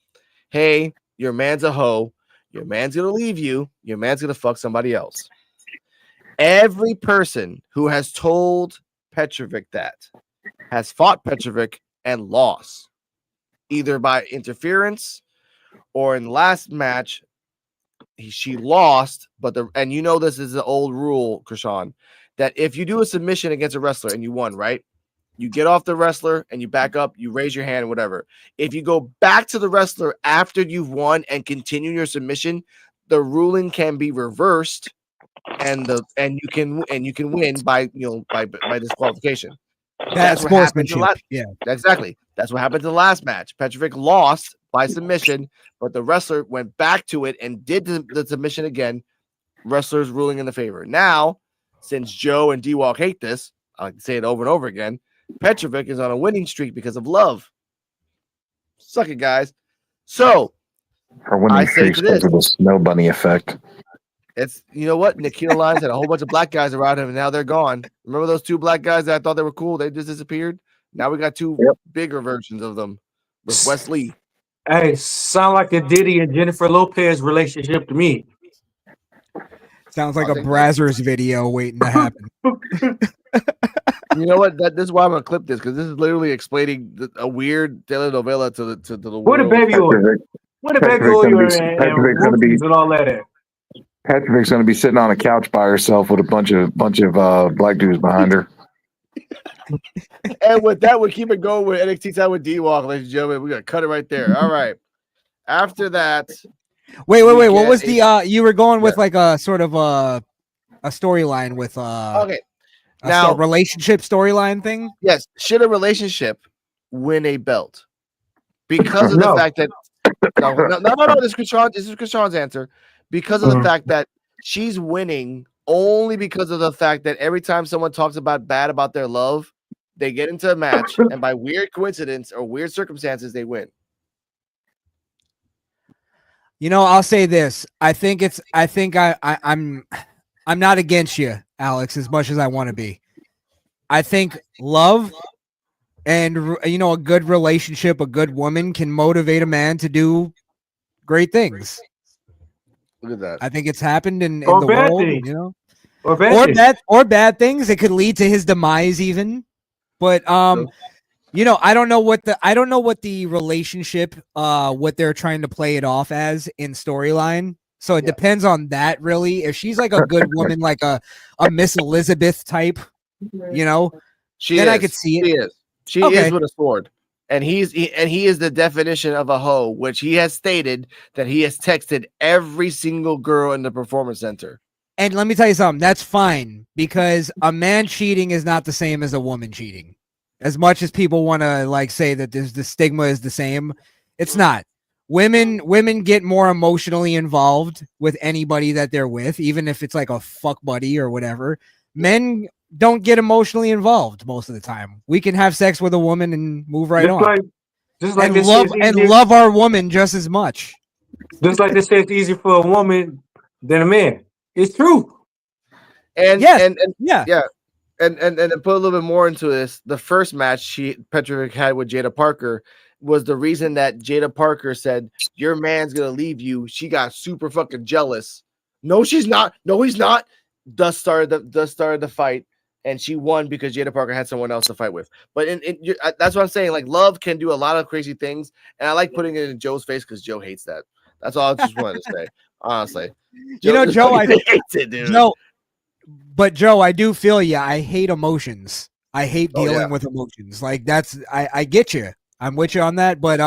hey, your man's a hoe. Your man's going to leave you. Your man's going to fuck somebody else. Every person who has told Petrovic that has fought Petrovic and lost, either by interference or in last match, she lost. And you know this is the old rule, Krishan, that if you do a submission against a wrestler and you won, right? You get off the wrestler and you back up, you raise your hand, whatever. If you go back to the wrestler after you've won and continue your submission, the ruling can be reversed, and you can win by disqualification. That's sportsmanship. Yeah, exactly. That's what happened to the last match. Petrovic lost by submission, but the wrestler went back to it and did the submission again. Wrestlers ruling in the favor. Now, since Joe and D-Walk hate this, I can say it over and over again. Petrovic is on a winning streak because of love. Suck it, guys. So, her winning streak because of the snow bunny effect. It's, you know what? Nikita Lyons had a whole bunch of black guys around him, and now they're gone. Remember those two black guys that I thought they were cool? They just disappeared. Now we got two bigger versions of them with Wesley. Hey, sound like a Diddy and Jennifer Lopez relationship to me. Sounds like a Brazzers video waiting to happen. You know what? This is why I'm gonna clip this, because this is literally explaining a weird telenovela to the world. What a baby oil! What a baby oil and all that. Petrovic's going to be sitting on a couch by herself with a bunch of black dudes behind her. And with that, we'll keep it going with NXT Time with D-Walk, ladies and gentlemen. We're gonna cut it right there. All right. After that, wait. What was the you were going with like a sort of a storyline with Okay. Now, relationship storyline thing. yes, should a relationship win a belt because of the fact that no, this is Krishan's answer, because of the fact that she's winning only because of the fact that every time someone talks bad about their love, they get into a match and by weird coincidence or weird circumstances they win. You know, I'll say this. I'm not against you, Alex, as much as I want to be. I think love and a good relationship, a good woman can motivate a man to do great things. Look at that. I think it's happened in the world, things. or bad things. It could lead to his demise even. But I don't know what the relationship what they're trying to play it off as in storyline. So it depends on that really. If she's like a good woman, like a Miss Elizabeth type, I could see it. She is with a sword. And he is the definition of a hoe, which he has stated that he has texted every single girl in the performance center. And let me tell you something, that's fine, because a man cheating is not the same as a woman cheating. As much as people want to say that the stigma is the same, it's not. Women get more emotionally involved with anybody that they're with, even if it's like a fuck buddy or whatever. Men don't get emotionally involved most of the time. We can have sex with a woman and move right on. Love our woman just as much. Just like they say it's easier for a woman than a man. It's true. And to put a little bit more into this, the first match Petrovic had with Jada Parker was the reason that Jada Parker said, your man's gonna leave you. She got super fucking jealous. No, she's not. No, he's not. Thus started the fight, and she won because Jada Parker had someone else to fight with. But that's what I'm saying. Like, love can do a lot of crazy things, and I like putting it in Joe's face because Joe hates that. That's all I just wanted to say. Honestly, Joe, I hates it, dude. Joe, I do feel you. I hate emotions. I hate dealing with emotions. Like I get you. I'm with you on that. But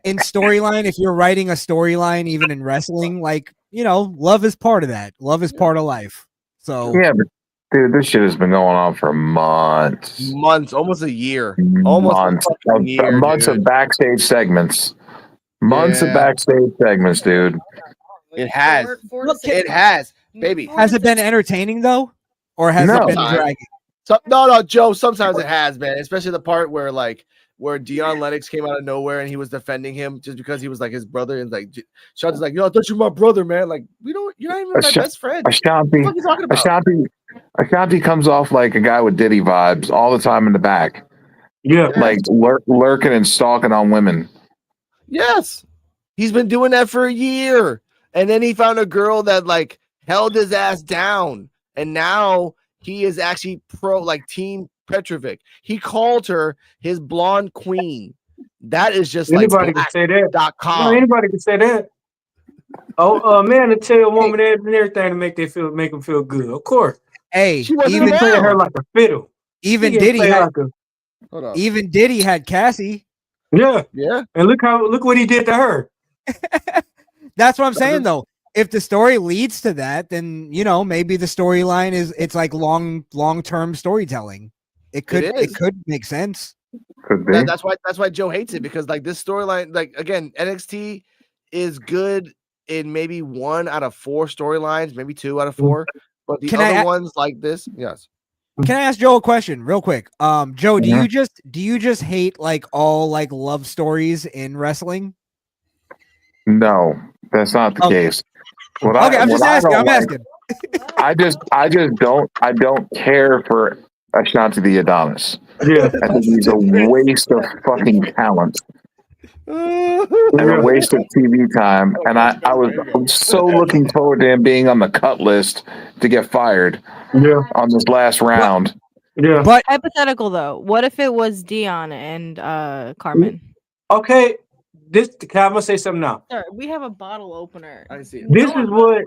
in storyline, if you're writing a storyline, even in wrestling, love is part of that. Love is part of life. So yeah, but dude, this shit has been going on for months, almost a year, months of backstage segments, dude. It has. It has, baby. Has it been entertaining though, or has it been dragging? No, Joe. Sometimes it has, man. Especially the part where Dion Lennox came out of nowhere and he was defending him just because he was like his brother, and Sean's like, I thought you were my brother, man. Like, you're not even my best friend. Ashanti comes off like a guy with Diddy vibes all the time in the back. Yeah, like lurking and stalking on women. Yes, he's been doing that for a year, and then he found a girl that held his ass down, and now he is actually Team Petrovic. He called her his blonde queen. That is just anybody can say that. .com. Anybody can say that. Oh, man, to tell a woman that and everything to make them feel good. Of course. Hey, she wasn't even playing her like a fiddle. Even Diddy had Cassie. Yeah. Yeah. And look what he did to her. That's what I'm saying though. If the story leads to that, then maybe the storyline it's like long-term storytelling. It could make sense. Could be. That's why Joe hates it, because this storyline, again, NXT is good in maybe 1 out of 4 storylines, maybe 2 out of 4. But the other ones like this, yes. Can I ask Joe a question real quick? Joe, do you just hate all love stories in wrestling? No, that's not the case. I'm asking. I just don't care for Ashanti the Adonis. Yeah. I think he's a waste of fucking talent. And a waste of TV time. And I'm so looking forward to him being on the cut list to get fired on this last round. Yeah. But hypothetical though, what if it was Dion and Carmen? Okay. I'm gonna say something now. Sir, we have a bottle opener. I see. This is what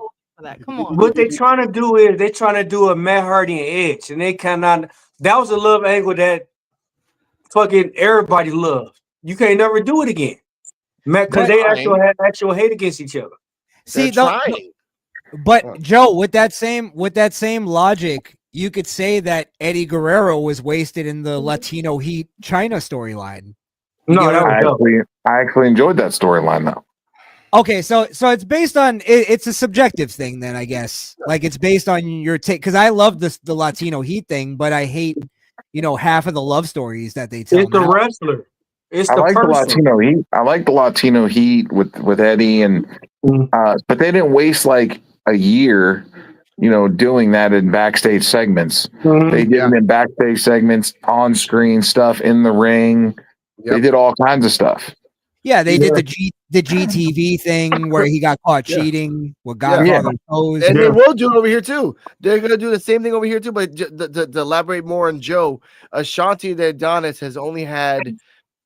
Come on. What they're trying to do is they're trying to do a Matt Hardy and Edge, and they cannot. That was a love angle that fucking everybody loved. You can't never do it again, Matt, because they had actual hate against each other. See, but Joe, with that same logic, you could say that Eddie Guerrero was wasted in the Latino Heat China storyline. No, that was dope. I actually enjoyed that storyline though. Okay, so it's based on it's a subjective thing then, I guess. Like it's based on your take, because I love the Latino Heat thing, but I hate half of the love stories that they tell. It's the wrestler. It's I the like person. the Latino Heat. I like the Latino Heat with Eddie and but they didn't waste like a year, doing that in backstage segments. They did it in backstage segments, on screen stuff, in the ring. They did all kinds of stuff. Yeah, they did the GTV thing where he got caught cheating with Godfather Pose. And they will do it over here too. They're gonna do the same thing over here too. But to elaborate more on Joe, Ashanti the Adonis has only had,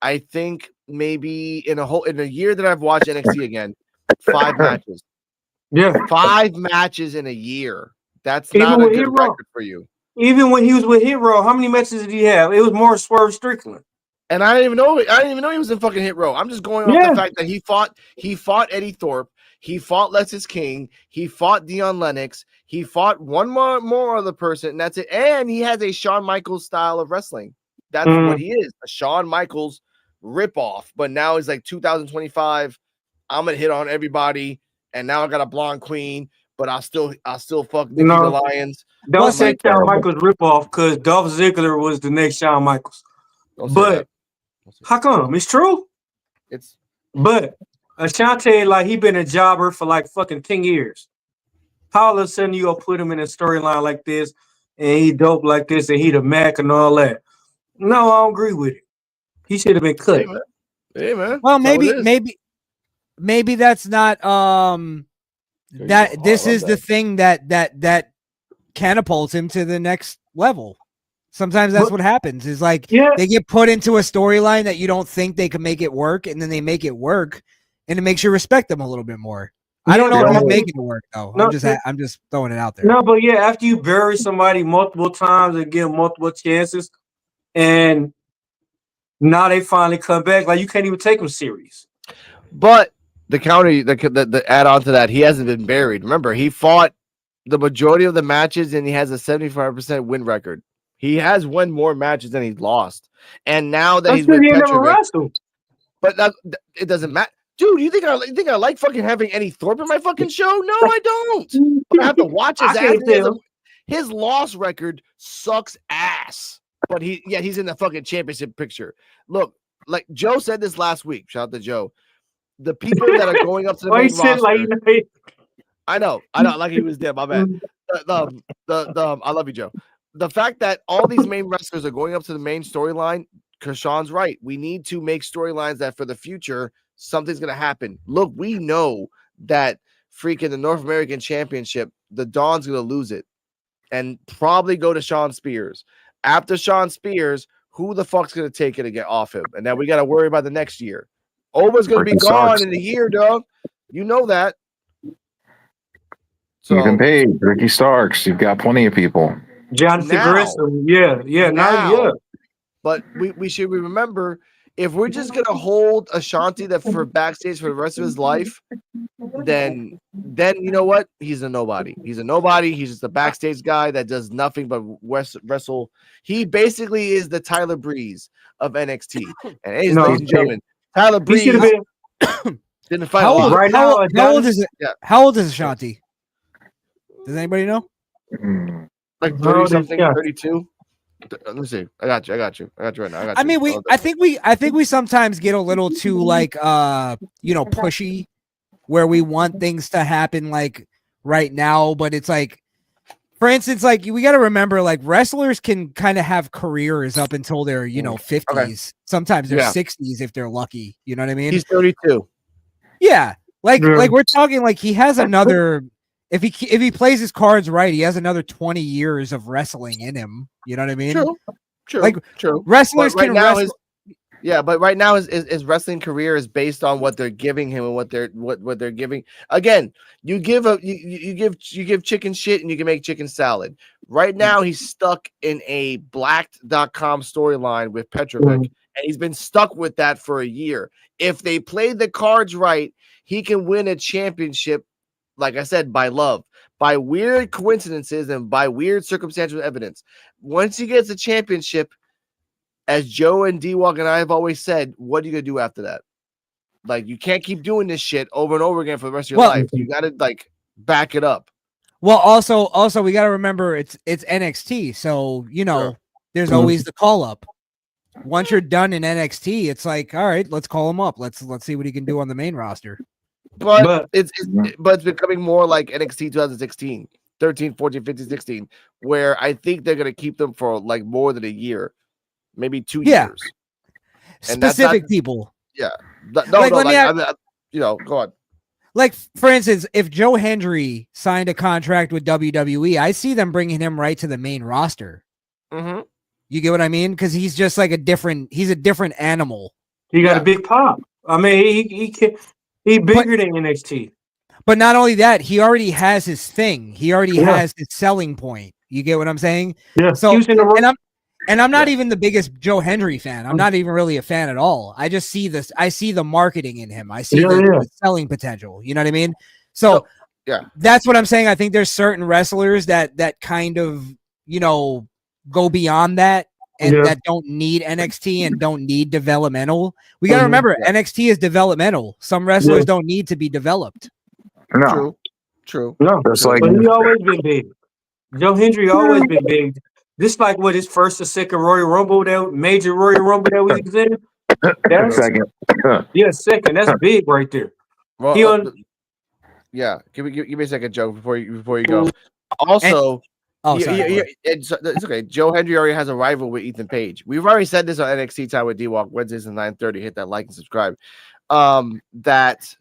I think, maybe in a year that I've watched NXT again, 5 matches. Yeah, 5 matches in a year. That's even not a with good Hit Row. record for you. Even when he was with Hit Row, how many matches did he have? It was more Swerve Strickland. And I didn't even know he was in fucking Hit Row. I'm just going off the fact that he fought Eddie Thorpe, he fought Lexis King, he fought Dion Lennox, he fought one more other person, and that's it. And he has a Shawn Michaels style of wrestling. That's what he is, a Shawn Michaels ripoff. But now he's like 2025. I'm gonna hit on everybody, and now I got a blonde queen, but I'll still fuck Nikki the Lions. Don't say Shawn Michaels ripoff because Dolph Ziggler was the next Shawn Michaels. But how come? It's true. But Ashanti, like he been a jobber for like fucking 10 years. How all of a sudden you gonna put him in a storyline like this and he dope like this and he the Mac and all that? No, I don't agree with it. He should have been cut. Hey man. Well, maybe that's not that this is the thing that catapults him to the next level. Sometimes that's what happens is like they get put into a storyline that you don't think they can make it work, and then they make it work, and it makes you respect them a little bit more. I don't know if he's making it work though. No, I'm just throwing it out there. No, but after you bury somebody multiple times and give them multiple chances, and now they finally come back, like you can't even take them serious. But the counter, the add on to that, he hasn't been buried. Remember, he fought the majority of the matches, and he has a 75% win record. He has won more matches than he's lost, and now that he's with Petrovic, but it doesn't matter, dude. You think I like fucking having Eddie Thorpe in my fucking show? No, I don't. I have to watch his ass. His loss record sucks ass, but he's in the fucking championship picture. Look, like Joe said this last week. Shout out to Joe. The people that are going up to the main roster. I know, like he was dead. My bad. I love you, Joe. The fact that all these main wrestlers are going up to the main storyline, because Sean's right. We need to make storylines that for the future, something's going to happen. Look, we know that freaking the North American Championship, the Dawn's going to lose it and probably go to Shawn Spears. After Shawn Spears, who the fuck's going to take it and get off him? And now we got to worry about the next year. Ova's going to be gone in a year, dog. You know that. So, you can pay Ricky Starks. You've got plenty of people. Jonathan Xristo, But we should remember, if we're just gonna hold Ashanti that for backstage for the rest of his life, then you know what? He's a nobody. He's a nobody. He's just a backstage guy that does nothing but wrestle. He basically is the Tyler Breeze of NXT. And ladies and gentlemen, Tyler Breeze didn't fight a lot. How old is Ashanti? Does anybody know? Like 30 something, 32. Let me see. I got you right now. I think we sometimes get a little too like pushy, where we want things to happen like right now, but it's like, for instance, like we got to remember, like wrestlers can kind of have careers up until their 50s, okay. Sometimes their 60s if they're lucky. You know what I mean? He's 32. Yeah, like we're talking like he has another. If he plays his cards right, he has another 20 years of wrestling in him. You know what I mean? True. Like true. Wrestlers can wrestle. But right now his wrestling career is based on what they're giving him and what they're giving. Again, you give chicken shit and you can make chicken salad. Right now he's stuck in a blacked.com storyline with Petrovic, and he's been stuck with that for a year. If they play the cards right, he can win a championship. Like I said, by love. by weird coincidences and by weird circumstantial evidence. Once he gets a championship, as Joe and D-Walk and I have always said, what are you gonna do after that? Like, you can't keep doing this shit over and over again for the rest of your life. You gotta like back it up. Well, also we gotta remember it's NXT, so there's always the call up. Once you're done in NXT, it's like, all right, let's call him up. Let's see what he can do on the main roster. But it's becoming more like NXT 2016, 13, 14, 15, 16, where I think they're gonna keep them for like more than a year, maybe 2 years. And Specific people. Yeah. Go on. Like, for instance, if Joe Hendry signed a contract with WWE, I see them bringing him right to the main roster. Mm-hmm. You get what I mean? Because he's just like he's a different animal. He got a big pop. I mean, he bigger than NXT. But not only that, he already has his thing. He already has his selling point. You get what I'm saying? Yeah. So, and I'm not even the biggest Joe Hendry fan. I'm not even really a fan at all. I just see this. I see the marketing in him. I see the selling potential. You know what I mean? So that's what I'm saying. I think there's certain wrestlers that kind of, go beyond that and that don't need NXT and don't need developmental. We got to remember NXT is developmental. Some wrestlers don't need to be developed. No. True. No. But he always been big. Joe Hendry always been big. This like what his first or second Royal Rumble major Royal Rumble that was in. Second. Second. That's big right there. Well, give me a second, Joe, before you go. Also, it's okay. Joe Hendry already has a rival with Ethan Page. We've already said this on NXT Time with D-Walk Wednesdays at 9:30. Hit that like and subscribe. That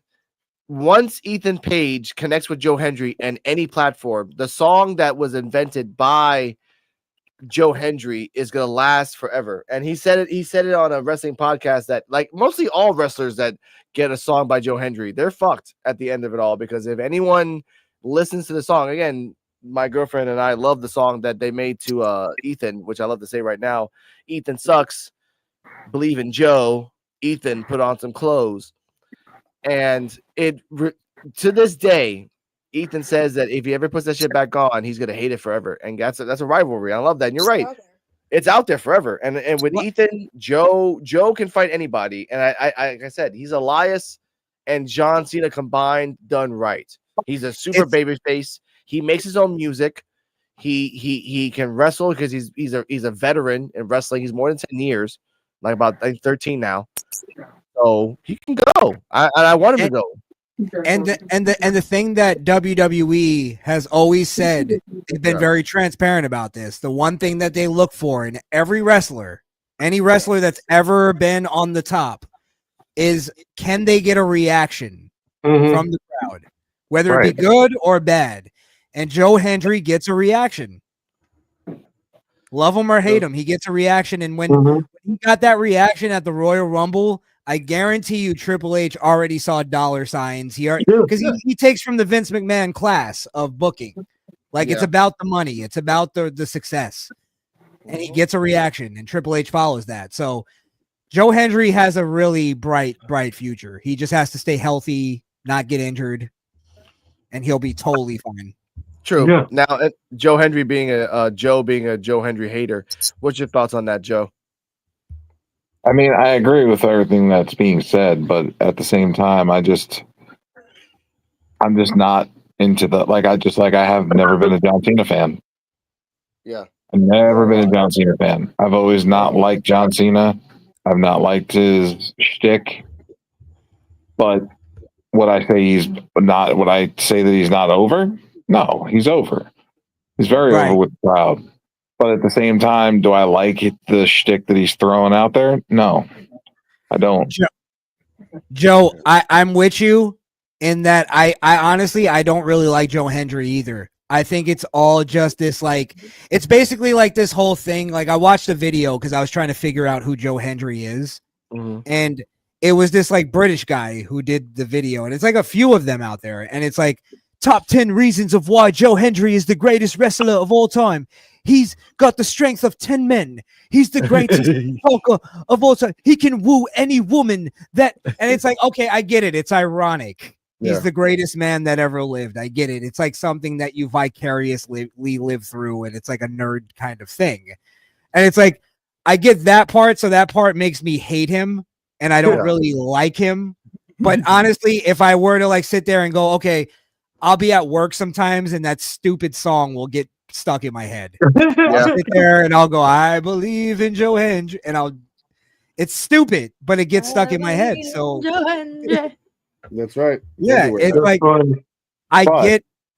once Ethan Page connects with Joe Hendry and any platform, the song that was invented by Joe Hendry is gonna last forever. And he said it on a wrestling podcast that like mostly all wrestlers that get a song by Joe Hendry, they're fucked at the end of it all, because if anyone listens to the song, again, my girlfriend and I love the song that they made to Ethan, which I love to say right now, Ethan sucks, believe in Joe, Ethan put on some clothes. And to this day, Ethan says that if he ever puts that shit back on, he's gonna hate it forever, and that's a rivalry. I love that. And you're right; it's out there forever. And with Ethan, Joe can fight anybody. And I like I said, he's Elias and John Cena combined, done right. He's a super baby face. He makes his own music. He can wrestle because he's a veteran in wrestling. He's more than 10 years, like about 13 now. So he can go. I want him to go. And the thing that WWE has always said, they've been very transparent about this. The one thing that they look for in every wrestler, any wrestler that's ever been on the top, is can they get a reaction from the crowd, whether it be good or bad. And Joe Hendry gets a reaction. Love him or hate him, he gets a reaction. And when he got that reaction at the Royal Rumble, I guarantee you Triple H already saw dollar signs here because he takes from the Vince McMahon class of booking. Like it's about the money. It's about the success. And he gets a reaction and Triple H follows that. So Joe Hendry has a really bright future. He just has to stay healthy, not get injured, and he'll be totally fine. True. Yeah. Now, Joe Hendry being a Joe Hendry hater. What's your thoughts on that, Joe? I mean, I agree with everything that's being said, but at the same time, I'm just not into the I have never been a John Cena fan. Yeah. I've never been a John Cena fan. I've always not liked John Cena. I've not liked his shtick. But would I say that he's not over? No, he's over. He's very over with the crowd. But at the same time, do I like the shtick that he's throwing out there? No, I don't. Joe, I'm with you in that I honestly, I don't really like Joe Hendry either. I think it's all just this, it's basically like this whole thing. Like I watched a video because I was trying to figure out who Joe Hendry is. And it was this British guy who did the video. And it's a few of them out there. And it's top 10 reasons of why Joe Hendry is the greatest wrestler of all time. He's got the strength of 10 men. He's the greatest talker of all time. He can woo any woman and it's okay, I get it. It's ironic. He's the greatest man that ever lived. I get it. It's like something that you vicariously live through, and it's like a nerd kind of thing. And it's like, I get that part, so that part makes me hate him, and I don't really like him. But honestly, if I were to like sit there and go, okay, I'll be at work sometimes, and that stupid song will get stuck in my head. I'll sit there and I'll go, I believe in Joe Henge, and it's stupid, but it gets stuck in my head. So that's right. Yeah, it's like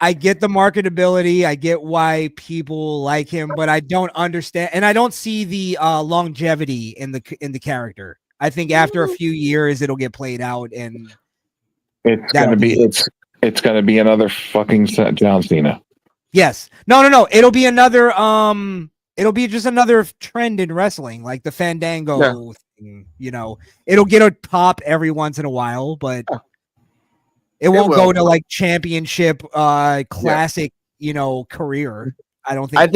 I get the marketability, I get why people like him, but I don't understand, and I don't see the longevity in the character. I think after a few years it'll get played out, and it's gonna be another fucking John Cena. Yes. No. It'll be another it'll be just another trend in wrestling, like the Fandango thing, you know. It'll get a pop every once in a while, but it won't go to like championship classic, you know, career. I don't think I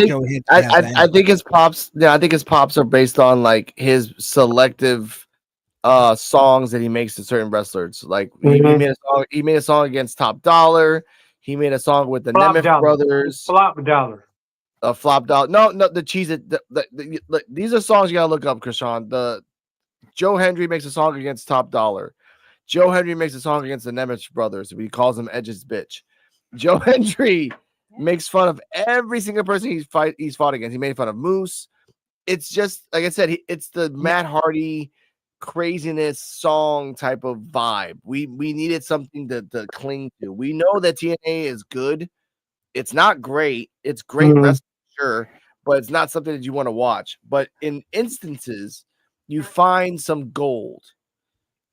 think his pops I think his pops are based on like his selective songs that he makes to certain wrestlers. Like he made a song against Top Dollar. He made a song with the Nemeth brothers. Flop Dollar. Flop Dollar. No, the cheese. These are songs you gotta look up, Krishan. The Joe Hendry makes a song against Top Dollar. Joe Hendry makes a song against the Nemeth brothers. He calls them Edge's bitch. Joe Hendry makes fun of every single person he's fought against. He made fun of Moose. It's just like I said. It's the Matt Hardy craziness song type of vibe. We needed something to cling to. We know that TNA is good. It's not great. It's great wrestling, sure, but it's not something that you want to watch. But in instances, you find some gold.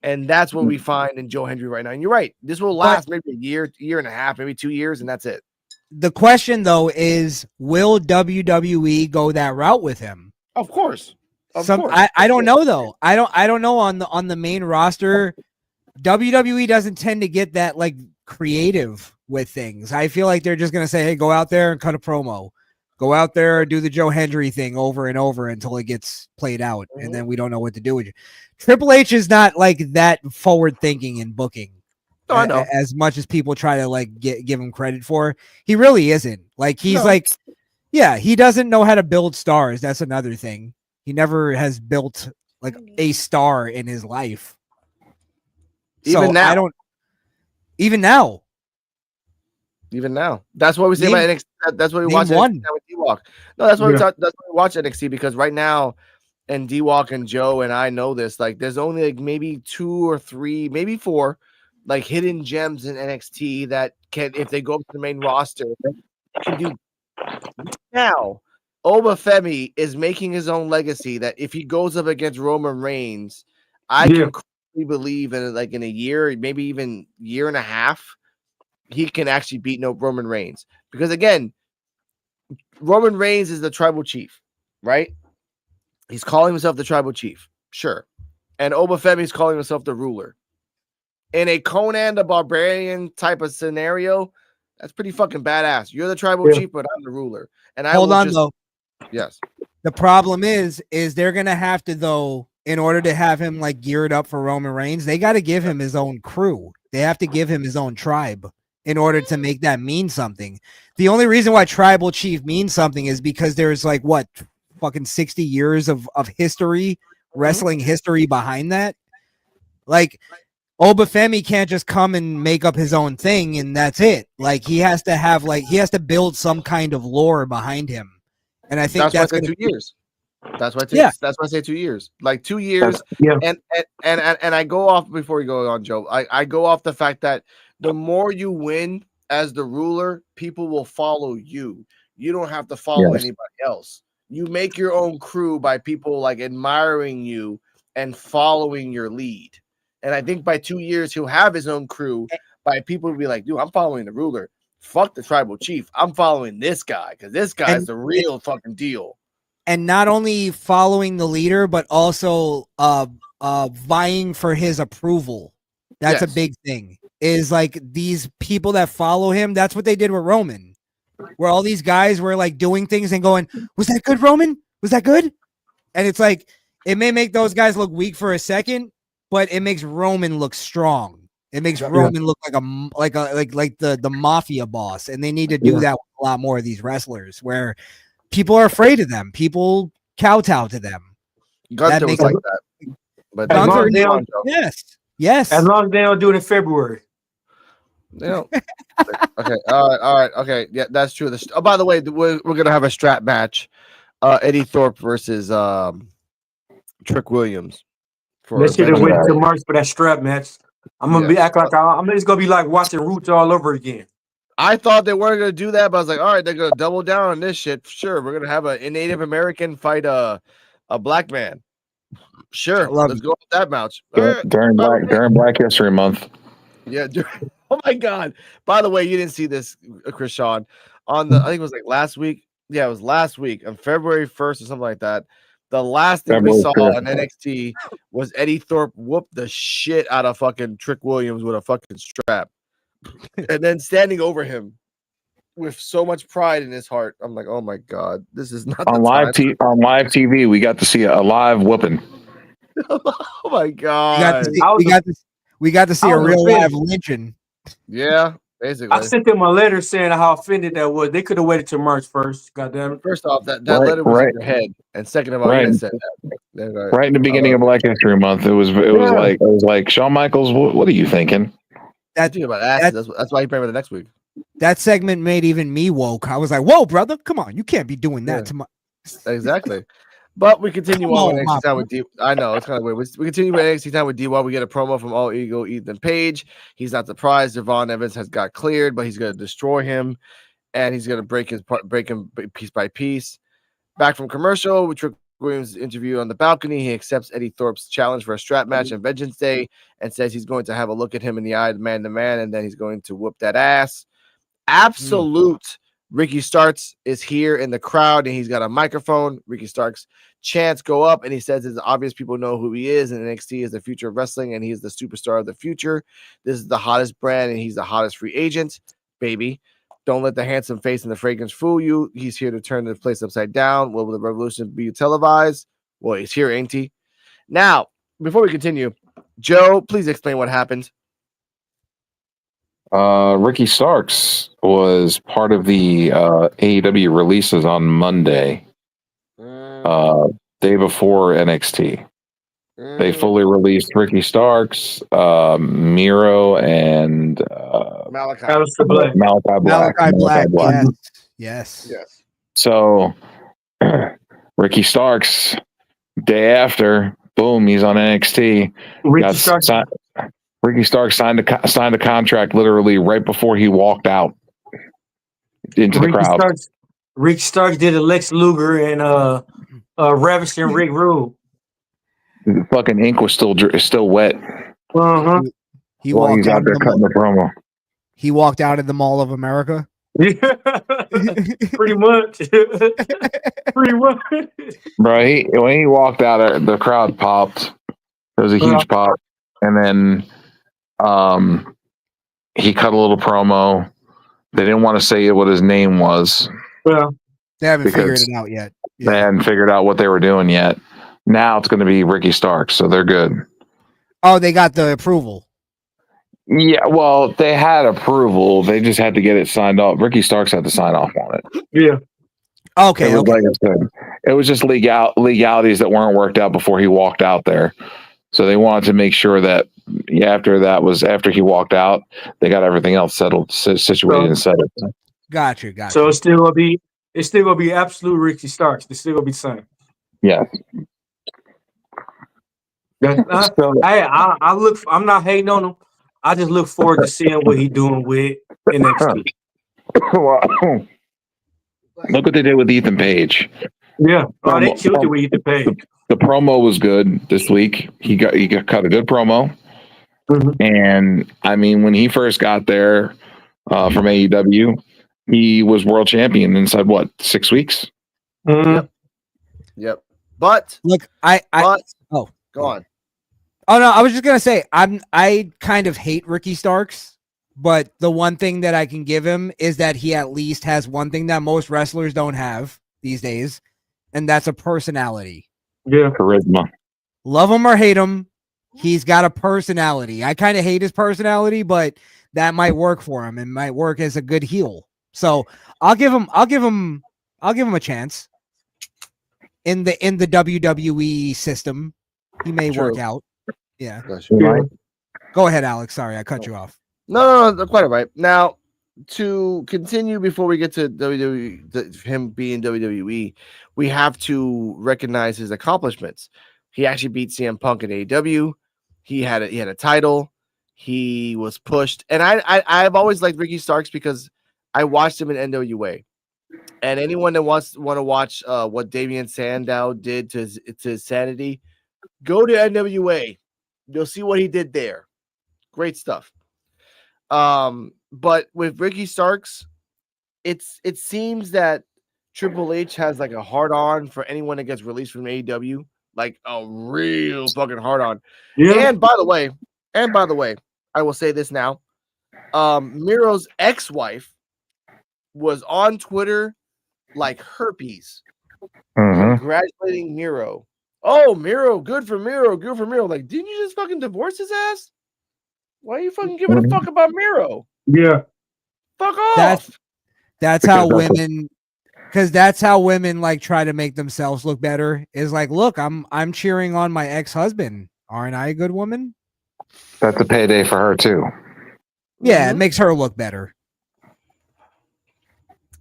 And that's what we find in Joe Hendry right now. And you're right. This will last maybe a year and a half, maybe 2 years, and that's it. The question though is, will WWE go that route with him? Of course. I don't know though. I don't know on the main roster. WWE doesn't tend to get that like creative with things. I feel like they're just gonna say, hey, go out there and cut a promo. Go out there and do the Joe Hendry thing over and over until it gets played out, and then we don't know what to do with you. Triple H is not like that forward thinking in booking. No, I know. As much as people try to like give him credit for, he really isn't. Like he's he doesn't know how to build stars. That's another thing. He never has built like a star in his life. Even now. That's what we say about NXT. That's what we watch NXT with D-Walk. No, that's what that's why we watch NXT, because right now, and D-Walk and Joe and I know this, like there's only like maybe 2 or 3, maybe 4 like hidden gems in NXT that can, if they go up to the main roster, can do. Now Obafemi is making his own legacy that if he goes up against Roman Reigns, I can believe in like in a year, maybe even year and a half, he can actually beat Roman Reigns. Because again, Roman Reigns is the tribal chief, right? He's calling himself the tribal chief, sure. And Obafemi is calling himself the ruler. In a Conan the Barbarian type of scenario, that's pretty fucking badass. You're the tribal chief, but I'm the ruler. And I hold on though. Yes. The problem is they're gonna have to, though, in order to have him like geared up for Roman Reigns, they got to give him his own crew. They have to give him his own tribe in order to make that mean something. The only reason why tribal chief means something is because there's like what fucking 60 years of history, wrestling history behind that. Like Obafemi can't just come and make up his own thing and that's it. Like he has to build some kind of lore behind him. And I think that's why 2 years. That's why I say 2 years. Like 2 years. And I go off before you go on, Joe. I go off the fact that the more you win as the ruler, people will follow you. You don't have to follow anybody else. You make your own crew by people like admiring you and following your lead. And I think by 2 years, he'll have his own crew by people will be like, dude, I'm following the ruler. Fuck the tribal chief. I'm following this guy because this guy's the real fucking deal. And not only following the leader, but also vying for his approval. That's a big thing. Is like these people that follow him. That's what they did with Roman, where all these guys were like doing things and going, "Was that good, Roman? Was that good?" And it's like it may make those guys look weak for a second, but it makes Roman look strong. It makes Roman look like the mafia boss, and they need to do that with a lot more of these wrestlers, where people are afraid of them. People kowtow to them. Gunther was like that, but Gunther, yes. As long as they don't do it in February. Okay, all right, okay, yeah, that's true. Oh, by the way, we're gonna have a strap match, Eddie Thorpe versus Trick Williams. They should have waited till March for that strap match. I'm gonna be acting like I'm just gonna be like watching Roots all over again. I thought they weren't gonna do that, but I was like, all right, they're gonna double down on this shit. Sure, we're gonna have a Native American fight a black man. Sure, let's go with that match. During Black History Month. Yeah. Oh my God! By the way, you didn't see this, Chris Sean, on I think it was like last week. Yeah, it was last week on February 1st or something like that. The last thing we saw on NXT was Eddie Thorpe whoop the shit out of fucking Trick Williams with a fucking strap, and then standing over him with so much pride in his heart. I'm like, oh my God, this is not on live TV. We got to see a live whooping. Oh my God! We got to see a real live lynching. Yeah, basically. I sent them a letter saying how offended that was. They could have waited till March 1st. Goddamn it. First off, that letter was in your head, and second of all, you didn't say that. Right in the beginning of Black History Month, it was like Shawn Michaels. What are you thinking? That's about asses. That's why he brought it the next week. That segment made even me woke. I was like, "Whoa, brother, come on, you can't be doing that to my." Exactly. But we continue on with NXT Time with D. I know it's kind of weird. We continue with NXT Time with D. While we get a promo from All Ego Ethan Page. He's not surprised Devon Evans has got cleared, but he's going to destroy him, and he's going to break him piece by piece. Back from commercial, with Trick Williams' interview on the balcony, he accepts Eddie Thorpe's challenge for a strap match on Vengeance Day, and says he's going to have a look at him in the eye, man to man, and then he's going to whoop that ass. Absolute. Ricky Starks is here in the crowd, and he's got a microphone. Ricky Starks chants go up, and he says it's obvious people know who he is, and NXT is the future of wrestling, and he's the superstar of the future. This is the hottest brand, and he's the hottest free agent, baby. Don't let the handsome face and the fragrance fool you. He's here to turn the place upside down. Will the revolution be televised? Well, he's here, ain't he? Now, before we continue, Joe, please explain what happened. Ricky Starks was part of the AEW releases on Monday, day before NXT. They fully released Ricky Starks, Miro, and Malachi Black. Yes. So Ricky Starks, day after, boom, he's on NXT. Ricky Starks signed a contract literally right before he walked out into the crowd. Ricky Starks did a Lex Luger and ravishing Rick Rude. The fucking ink was still wet. Uh-huh. He walked he's out there cutting the promo. He walked out of the Mall of America. Yeah, pretty much. Pretty much. Bro, when he walked out, the crowd popped. There was a huge pop, and then he cut a little promo. They didn't want to say what his name was. Well, they haven't figured it out yet. Yeah. They hadn't figured out what they were doing yet. Now it's going to be Ricky Starks, so they're good. Oh, they got the approval. Yeah, well, they had approval. They just had to get it signed off. Ricky Starks had to sign off on it. Yeah. Okay. Like I said, it was just legalities that weren't worked out before he walked out there. So they wanted to make sure that after he walked out, they got everything else settled, situated, and settled. Gotcha. So it's still gonna be absolute Ricky Starks. It's still gonna be the same. Yeah. I'm not hating on him. I just look forward to seeing what he's doing with NXT. Look what they did with Ethan Page. Yeah, they killed it with Ethan Page. The promo was good this week. He got cut a good promo, and I mean, when he first got there from AEW, he was world champion inside 6 weeks. Mm-hmm. Yep. But look, go on. Oh no, I was just gonna say I kind of hate Ricky Starks, but the one thing that I can give him is that he at least has one thing that most wrestlers don't have these days, and that's a personality. Yeah, charisma. Love him or hate him, He's got a personality. I kind of hate his personality, but that might work for him and might work as a good heel. So I'll give him a chance in the WWE system. He may True. work out. Yeah. Yeah. Go ahead, Alex. Sorry, I cut you off. No, quite all right. Now, to continue before we get to WWE, him being WWE, we have to recognize his accomplishments. He actually beat CM Punk in AEW. He had a title. He was pushed, and I've always liked Ricky Starks because I watched him in NWA. And anyone that want to watch what Damian Sandow did to his sanity, go to NWA. You'll see what he did there. Great stuff. But with Ricky Starks, it seems that Triple H has like a hard on for anyone that gets released from AEW, like a real fucking hard on. Yeah. And by the way, I will say this now. Miro's ex-wife was on Twitter like herpes, congratulating Miro. Oh, Miro, good for Miro, good for Miro. Like, didn't you just fucking divorce his ass? Why are you fucking giving a fuck about Miro? Yeah. Fuck off. That's how women, because that's how women like try to make themselves look better. Is like, look, I'm cheering on my ex-husband. Aren't I a good woman? That's a payday for her too. Yeah, it makes her look better.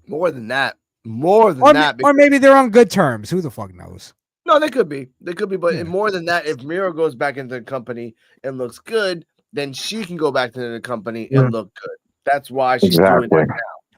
More than that. Or maybe they're on good terms. Who the fuck knows? No, they could be. But more than that, if Miro goes back into the company and looks good, then she can go back to the company and look good. That's why she's doing that now.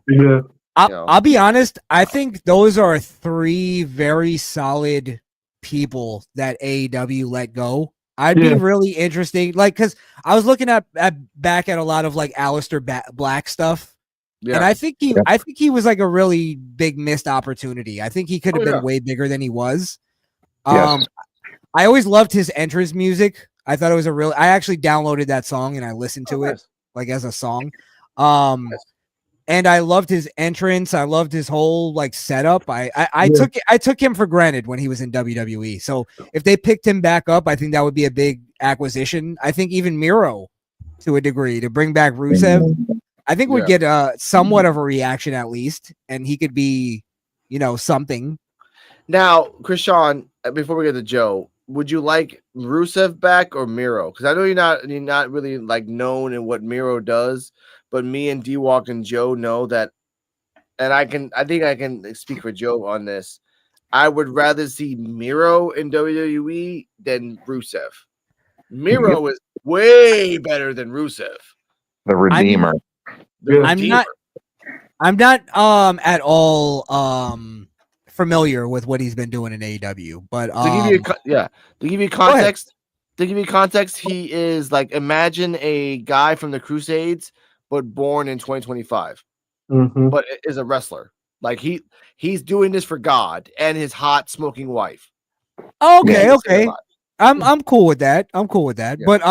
Yeah. I'll be honest. I think those are three very solid people that AEW let go. I'd be really interesting, like, because I was looking back at a lot of like Aleister Black stuff, and I think he was like a really big missed opportunity. I think he could have been way bigger than he was. I always loved his entrance music. I thought it was I actually downloaded that song and I listened to it like as a song. And I loved his entrance. I loved his whole like setup. I took him for granted when he was in WWE. So if they picked him back up, I think that would be a big acquisition. I think even Miro, to a degree, to bring back Rusev, I think would get somewhat of a reaction at least, and he could be, something. Now, Krishan, before we get to Joe, would you like Rusev back or Miro? Because I know you're not really like known in what Miro does, but me and D-Walk and Joe know that, and I think I can speak for Joe on this. I would rather see Miro in WWE than Rusev. Miro is way better than Rusev. The Redeemer. I'm not at all familiar with what he's been doing in AEW, but to give you context, he is like, imagine a guy from the Crusades but born in 2025, but is a wrestler. Like he's doing this for God and his hot smoking wife. Okay. I'm cool with that. Yeah. But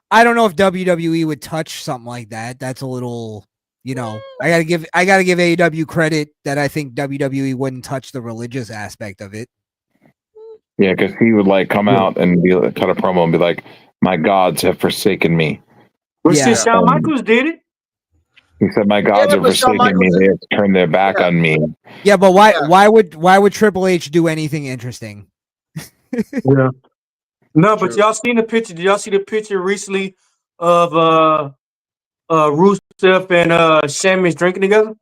I don't know if WWE would touch something like that. That's a little, I gotta give AEW credit that I think WWE wouldn't touch the religious aspect of it. Yeah, because he would like come out and cut a promo and be like, "My gods have forsaken me." Well, since Shawn Michaels did it. He said, "My gods have forsaken me. They have turned their back on me." Yeah, but why would Triple H do anything interesting? Yeah. No, but y'all seen the picture? Did y'all see the picture recently of Rusev and Sammy's drinking together?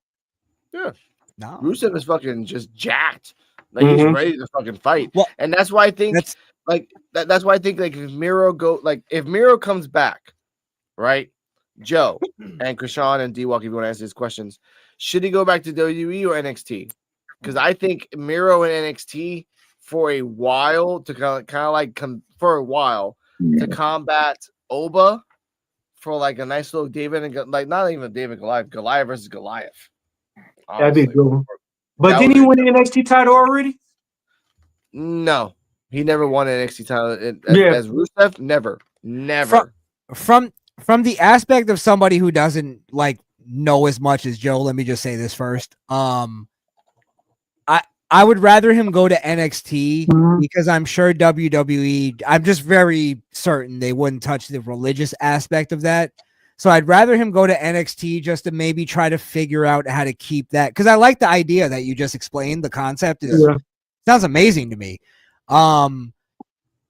Yeah. No. Rusev is fucking just jacked. Like he's ready to fucking fight. Well, and that's why I think that's why I think like if Miro comes back, right? Joe and Krishan and D-Walk, if you want to answer these questions, should he go back to WWE or NXT? Because I think Miro and NXT for a while to combat Oba for like a nice little David and like not even David Goliath versus Goliath. That'd be good. But didn't he win the NXT title already? No, he never won an NXT title as Rusev. Never. From the aspect of somebody who doesn't like know as much as Joe, let me just say this first. I would rather him go to NXT Mhm. because I'm sure WWE, I'm just very certain they wouldn't touch the religious aspect of that. So I'd rather him go to NXT just to maybe try to figure out how to keep that. Because I like the idea that you just explained. The concept is Yeah. sounds amazing to me.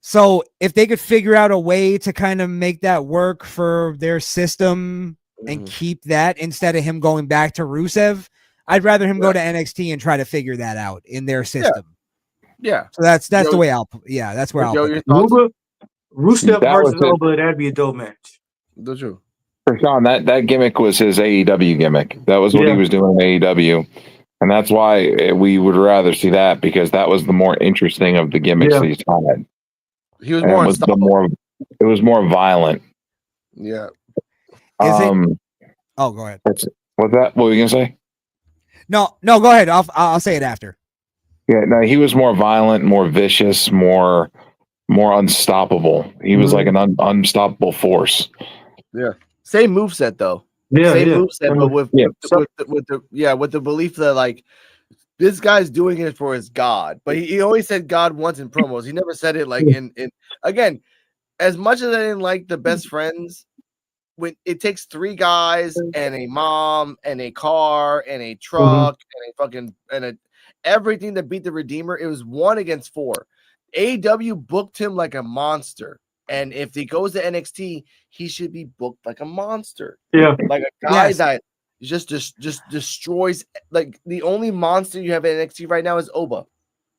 So if they could figure out a way to kind of make that work for their system and keep that instead of him going back to Rusev, I'd rather him go to NXT and try to figure that out in their system. Yeah. So that's Joe, the way that's where I'll Joe, put your it. thoughts? Rusev That was versus it. Oba, that'd be a dope match. The truth. For Sean, that gimmick was his AEW gimmick. That was what he was doing in AEW. And that's why we would rather see that, because that was the more interesting of the gimmicks that he's had. He was And more it was unstoppable. it was more violent. Yeah. Is it? Oh, go ahead. What's that? What were you gonna say? No, go ahead. I'll say it after. Yeah, no, he was more violent, more vicious, more unstoppable. He was like an unstoppable force. Yeah. Same moveset though. Yeah, Same yeah. moveset, but with the belief that like this guy's doing it for his God. But he always said God once in promos. He never said it like in again, as much as I didn't like the best friends, when it takes 3 guys and a mom and a car and a truck and a fucking and a everything to beat the Redeemer, it was 1 against 4. AEW booked him like a monster. And if he goes to NXT, he should be booked like a monster. Yeah. Like a guy that just destroys. Like the only monster you have at NXT right now is Oba.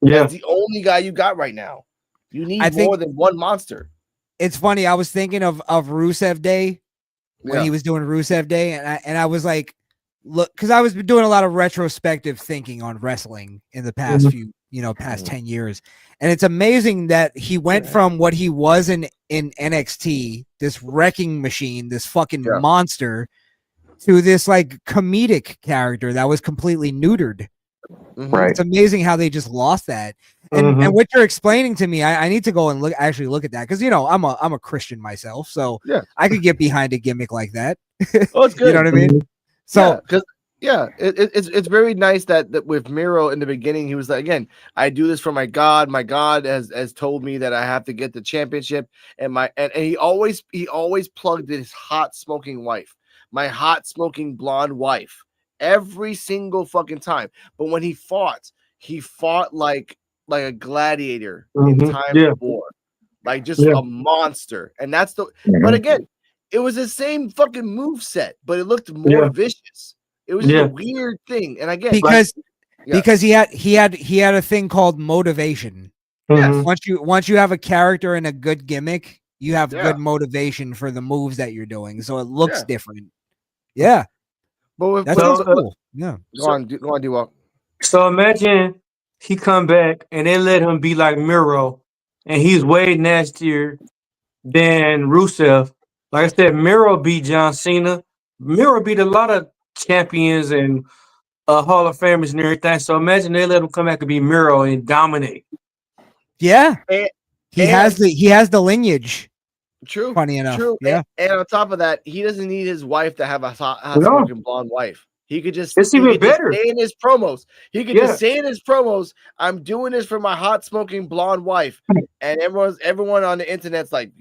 Yeah. That's the only guy you got right now. You need more than one monster. It's funny. I was thinking of Rusev Day when he was doing Rusev Day, and I was like, look, because I was doing a lot of retrospective thinking on wrestling in the past past 10 years. And it's amazing that he went from what he was in NXT, this wrecking machine, this fucking monster, to this like comedic character that was completely neutered. Right. It's amazing how they just lost that. And what you're explaining to me, I need to go and look at that, because I'm a Christian myself, so I could get behind a gimmick like that. Oh, it's good. You know what I mean? So it's very nice that with Miro in the beginning, he was like, again, I do this for my God. My God has told me that I have to get the championship, and he always plugged his hot smoking wife, my hot smoking blonde wife, every single fucking time. But when he fought like a gladiator in time of war, like just a monster. And that's but again, it was the same fucking move set, but it looked more vicious. It was just a weird thing. And again, because he had a thing called motivation. Yes. Once you have a character and a good gimmick, you have good motivation for the moves that you're doing, so it looks different. Yeah. But that's cool. Yeah. Go on, D-Walk. So imagine he come back and they let him be like Miro, and he's way nastier than Rusev. Like I said, Miro beat John Cena. Miro beat a lot of champions and Hall of Famers and everything. So imagine they let him come back and be Miro and dominate. Yeah. He has the lineage. True. Funny enough. True. Yeah. And on top of that, he doesn't need his wife to have a hot smoking blonde wife. He could just it's even better. Just say in his promos. He could just say in his promos, "I'm doing this for my hot smoking blonde wife," and everyone on the internet's like,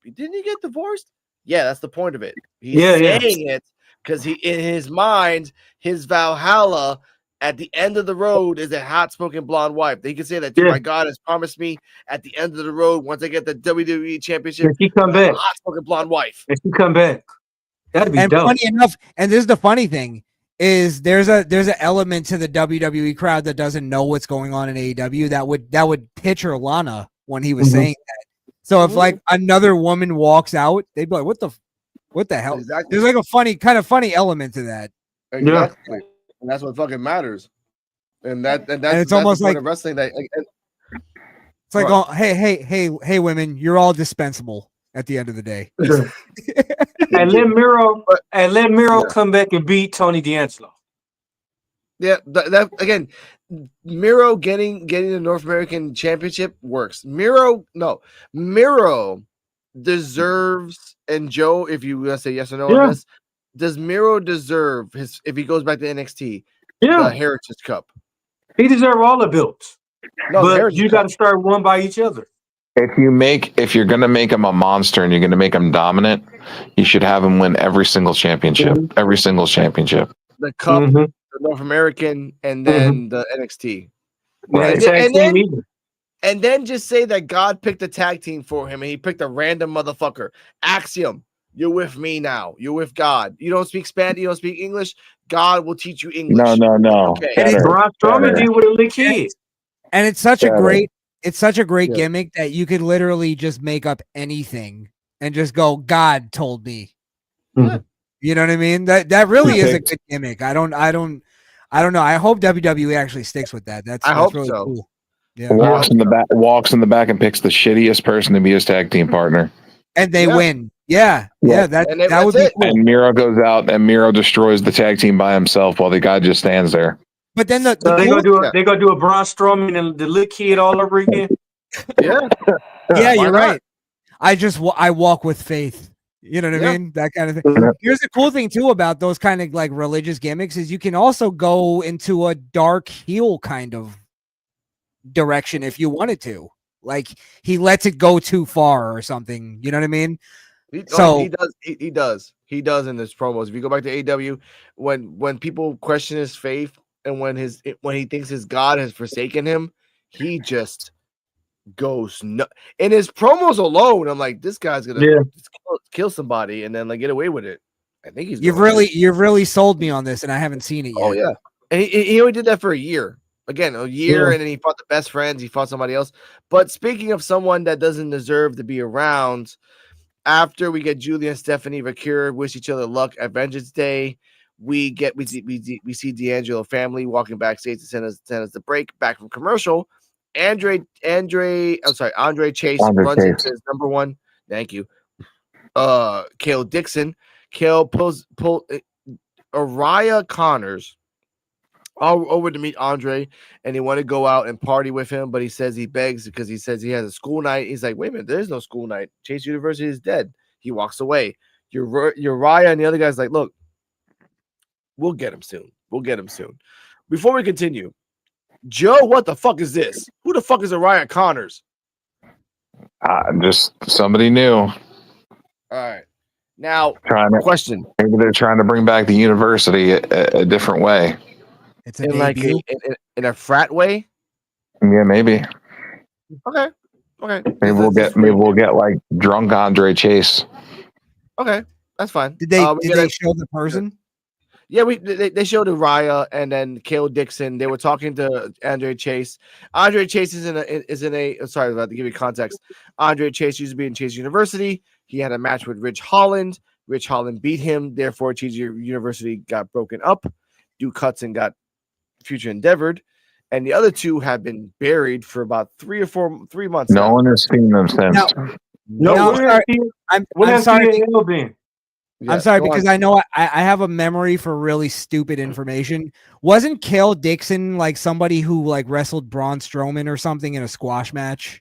"Didn't he get divorced?" Yeah, that's the point of it. He's saying it because he, in his mind, his Valhalla at the end of the road is a hot smoking blonde wife. He can say that, my God has promised me at the end of the road, once I get the WWE championship, he come back, a hot smoking blonde wife. If he come back, that'd be dope. Funny enough, and this is the funny thing, is there's an element to the WWE crowd that doesn't know what's going on in AEW that would picture Lana when he was saying that. So if like another woman walks out, they'd be like, what the hell? Exactly. There's like a funny element to that. Exactly. And that's what fucking matters. And it's almost like wrestling that it's like, oh, hey, women, you're all dispensable at the end of the day. And let Miro come back and beat Tony D'Angelo. Yeah, that again, Miro getting the North American Championship works. Miro deserves, and Joe, if you want to say yes or no on this, does Miro deserve if he goes back to NXT, the Heritage Cup? He deserves all the belts, No, the but heritage you got cup. to start one by each other. If you're gonna make him a monster and you're gonna make him dominant, you should have him win every single championship. Mhm. Every single championship. The cup, Mhm. the North American, and Mhm. then the NXT. Yeah, And, tag and team then either. and then just say that God picked a tag team for him and he picked a random motherfucker. Axiom, you're with me now. You're with God. You don't speak Spanish, you don't speak English. God will teach you English. No. Okay. And it's Better, Braun Strowman better, did with a little kid. and it's such a better. great Yeah. gimmick that you could literally just make up anything and just go, God told me. Yeah. You know what I mean? That really is a picked- good gimmick. I don't know. I hope WWE actually sticks with that. That's I hope really so. cool. Yeah. Walks in the back and picks the shittiest person to be his tag team partner. And they Yeah. win. Yeah. Yeah. That And that that's would be it. cool. And Miro goes out and Miro destroys the tag team by himself while the guy just stands there. But then the So they cool, gonna do a Braun Strowman and the little kid all over again. Yeah. yeah, Why you're not? right. I walk with faith. You know what I Yeah. mean? That kind of thing. Mhm. Here's the cool thing too about those kind of like religious gimmicks is you can also go into a dark heel kind of direction if you wanted to. Like he lets it go too far or something. You know what I mean? So He does. He does in his promos. If you go back to AW, when people question his faith and when he thinks his God has forsaken him, he just goes in his promos alone. I'm like, this guy's gonna Yeah. just kill somebody and then like get away with it. I think he's you've going to. really sold me on this, and I haven't seen it yet. Oh yeah, and he only did that for a year. Again, a year, Yeah. and then he fought the best friends. He fought somebody else. But speaking of someone that doesn't deserve to be around, after we get Julia and Stephanie Vakir wish each other luck at Vengeance Day, we see D'Angelo family walking backstage to send us the break back from commercial. Andre Chase Andre runs Chase. into his number one. Thank you. Kale Dixon. Kale pulls Araya Connors all over to meet Andre, and they want to go out and party with him, but he says he begs because he says he has a school night. He's like, wait a minute, there's no school night. Chase University is dead. He walks away. Uriah and the other guy's like, look, we'll get him soon. Before we continue, Joe, what the fuck is this? Who the fuck is Araya Connors? Just somebody new. All right. Now, question. Maybe they're trying to bring back the university a different way. It's a in like in a frat way. Yeah, maybe. Okay. Maybe we'll get like drunk Andre Chase. Okay, that's fine. Did they show the person? Yeah, they showed Araya and then Kale Dixon. They were talking to Andre Chase. Andre Chase is in a. Sorry about to give you context. Andre Chase used to be in Chase University. He had a match with Rich Holland. Rich Holland beat him. Therefore, Chase University got broken up. Duke Hudson got future endeavored, and the other two have been buried for about 3 months. No one has seen them since. I'm sorry. Yeah, I'm sorry go because on. I know I have a memory for really stupid information. Wasn't Kale Dixon like somebody who like wrestled Braun Strowman or something in a squash match?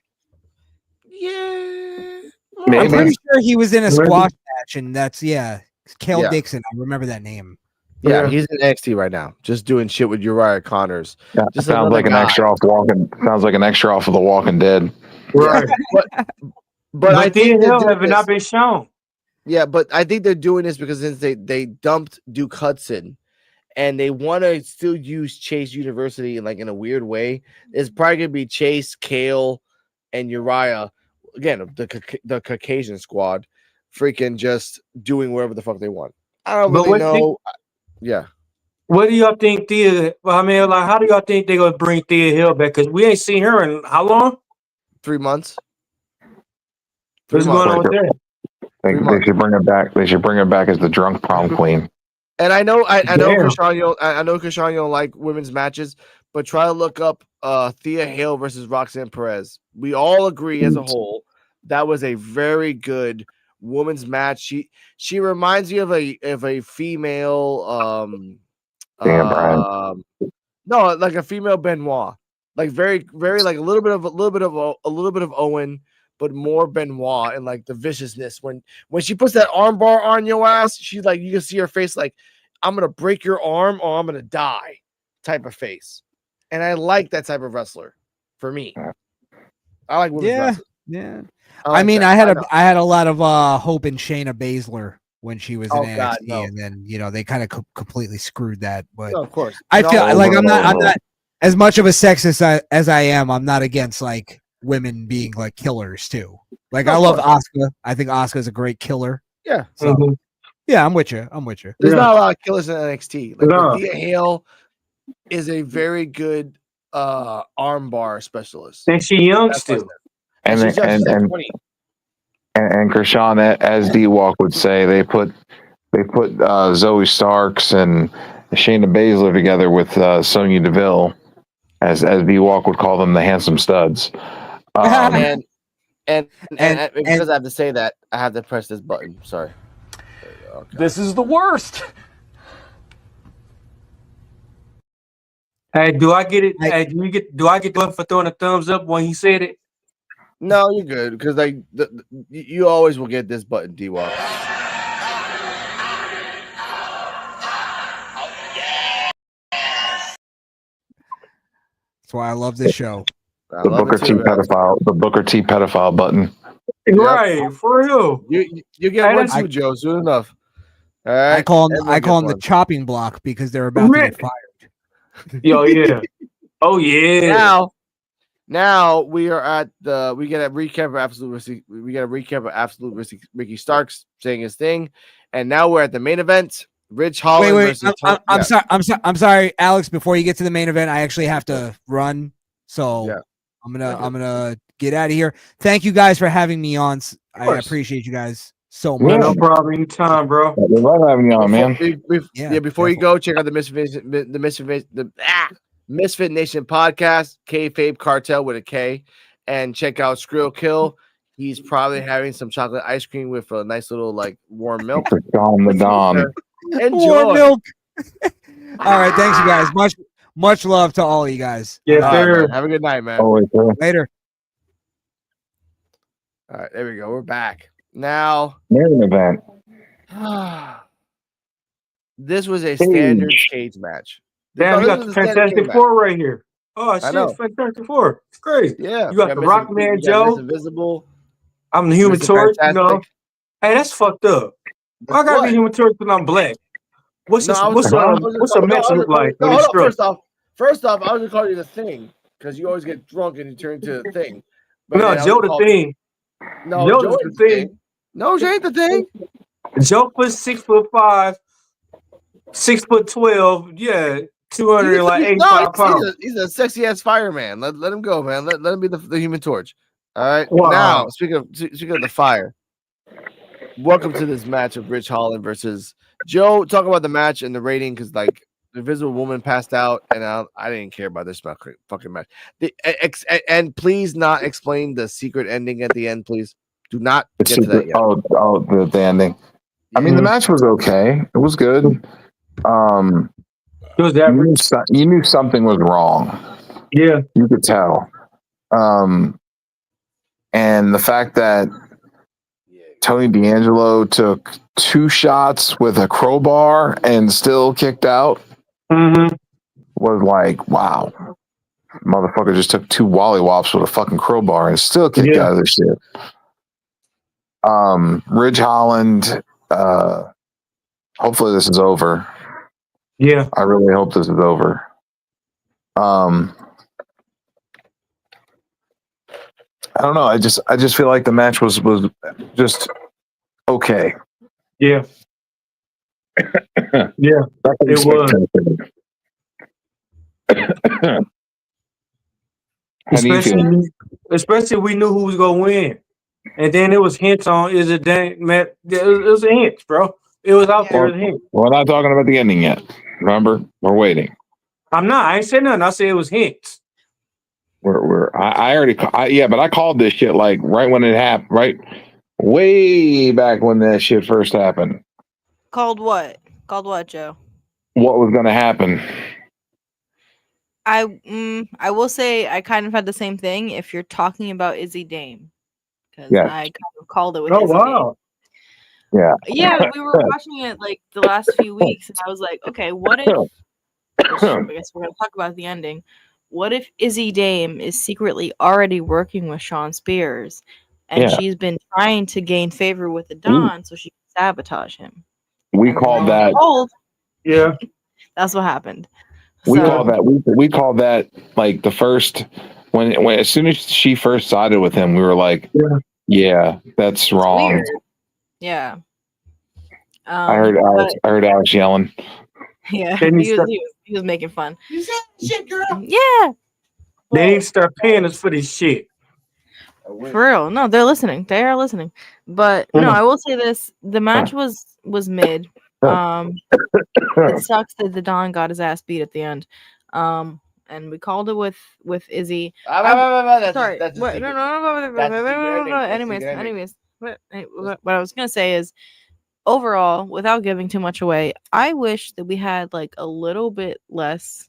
Yeah, I'm pretty sure he was in a squash match, and that's Kale Dixon. I remember that name. Yeah, he's in NXT right now, just doing shit with Uriah Connors. Yeah, Just sounds like an extra off Walking. Sounds like an extra off of The Walking Dead. Right. But I think Hill have not been shown. Yeah, but I think they're doing this because since they dumped Duke Hudson, and they want to still use Chase University in a weird way. It's probably gonna be Chase, Kale, and Uriah. Again, the Caucasian squad, freaking just doing whatever the fuck they want. I don't really know. Yeah. What do y'all think Thea? I mean, how do y'all think they're gonna bring Thea Hill back? Because we ain't seen her in how long? 3 months. What's going on with that? They should bring her back. They should bring her back as the drunk prom queen. And I know Krishan, I know Krishan, you don't like women's matches, but try to look up Thea Hill versus Roxanne Perez. We all agree as a whole that was a very good women's match. She reminds me of a female no, like a female Benoit. Like very like a little bit of Owen, but more Benoit and like the viciousness when she puts that arm bar on your ass, she's like, you can see her face like, I'm gonna break your arm or I'm gonna die type of face. and I like that type of wrestler. For me, I like women's wrestling. Yeah. I mean, that. I had a lot of hope in Shayna Baszler when she was in NXT, God, no. and then they kind of completely screwed that. But No, of course, I feel like I'm not as much of a sexist as I am. I'm not against like women being like killers too. Like I love Asuka. I think Asuka's a great killer. Yeah. So yeah, I'm with you. There's not a lot of killers in NXT. Like No. Thea Hale is a very good armbar specialist. And she young still. And she's just 20. And Krishan, as D-Walk would say, they put Zoe Starks and Shayna Baszler together with Sonya Deville, as D-Walk would call them, the handsome studs. And because I have to say that, I have to press this button. Sorry. Okay. This is the worst. Hey, do I get it? Hey, do I get one for throwing a thumbs up when he said it? No, you're good because like you always will get this button, D-Walk. That's why I love this show. The Booker T pedophile button. Right, for real. You get one too, Joe. Soon enough. All right. I call him the chopping block because they're about to get fired. Yo, yeah. Oh yeah. Now we are at we get a recap of Absolute Ricky Starks saying his thing, and now we're at the main event. Rich Holland versus I'm sorry, Alex. Before you get to the main event, I actually have to run, so I'm gonna get out of here. Thank you guys for having me on. I appreciate you guys so much. No problem, anytime, bro. We love having you on, man. Before you go, check out the Misfit Nation podcast, Kayfabe Cartel with a K, and check out Skrill Kill. He's probably having some chocolate ice cream with a nice little like warm milk. Enjoy. Warm milk. All right, thanks you guys. Much love to all you guys. Yeah, sir. Have a good night, man. Later. All right, there we go. We're back now. Main event. This was a standard cage match. Damn, you got the Fantastic Four right here. Oh shit, Fantastic Four. It's great. Yeah, you got the Rockman Joe. Invisible. I'm the Human Torch. You know. Hey, that's fucked up. I gotta be Human Torch because I'm black. What's a match look like? First off, I was gonna call you the Thing because you always get drunk and you turn into the Thing. But no, Joe the Thing. No, Joe the Thing. No, Joe ain't the Thing. Joe was 6'5", 6'12". Yeah, 285 pounds. He's a sexy ass fireman. Let him go, man. Let him be the Human Torch. All right. Wow. Now, speaking of the fire, welcome to this match of Rich Holland versus Joe. Talk about the match and the rating because like the Invisible Woman passed out, and I didn't care about this fucking match. And please not explain the secret ending at the end, please. Do not get to that yet. The ending. I mean, the match was okay. It was good. It was you knew something was wrong. Yeah, you could tell. And the fact that Tony D'Angelo took 2 shots with a crowbar and still kicked out was like, wow. Motherfucker just took 2 wollywops with a fucking crowbar and still kicked out of this shit. Ridge Holland, hopefully this is over. Yeah. I really hope this is over. I don't know. I just feel like the match was just okay. Yeah. Yeah. It was. Especially we knew who was gonna win. And then it was hints on is it Matt? It was a hint, bro. It was out there as a hint. We're not talking about the ending yet. Remember? We're waiting. I'm not. I ain't saying nothing. I said it was hints. I already but I called this shit like right when it happened, right? Way back when that shit first happened. Called what? Called what, Joe? What was gonna happen? I will say I kind of had the same thing if you're talking about Izzy Dame. Because I kind of called it with Izzy Dame. Yeah. Yeah, we were watching it like the last few weeks, and I was like, okay, what if I guess we're gonna talk about the ending. what if Izzy Dame is secretly already working with Sean Spears, and she's been trying to gain favor with the Don so she can sabotage him? We And then called lo and that. behold, Yeah. that's what happened. We So- called that. We called that like the first when as soon as she first sided with him, we were like, yeah, that's It's wrong. weird. Yeah. I heard Alex yelling. Yeah, Then he he was making fun. You said shit, girl. Yeah, They need to start paying us for this shit. for real. No, they're listening. They are listening. But no, I will say this: the match was mid. It sucks that the Don got his ass beat at the end. And we called it with Izzy. Sorry. Anyways, what I was gonna say is, overall, without giving too much away, I wish that we had like a little bit less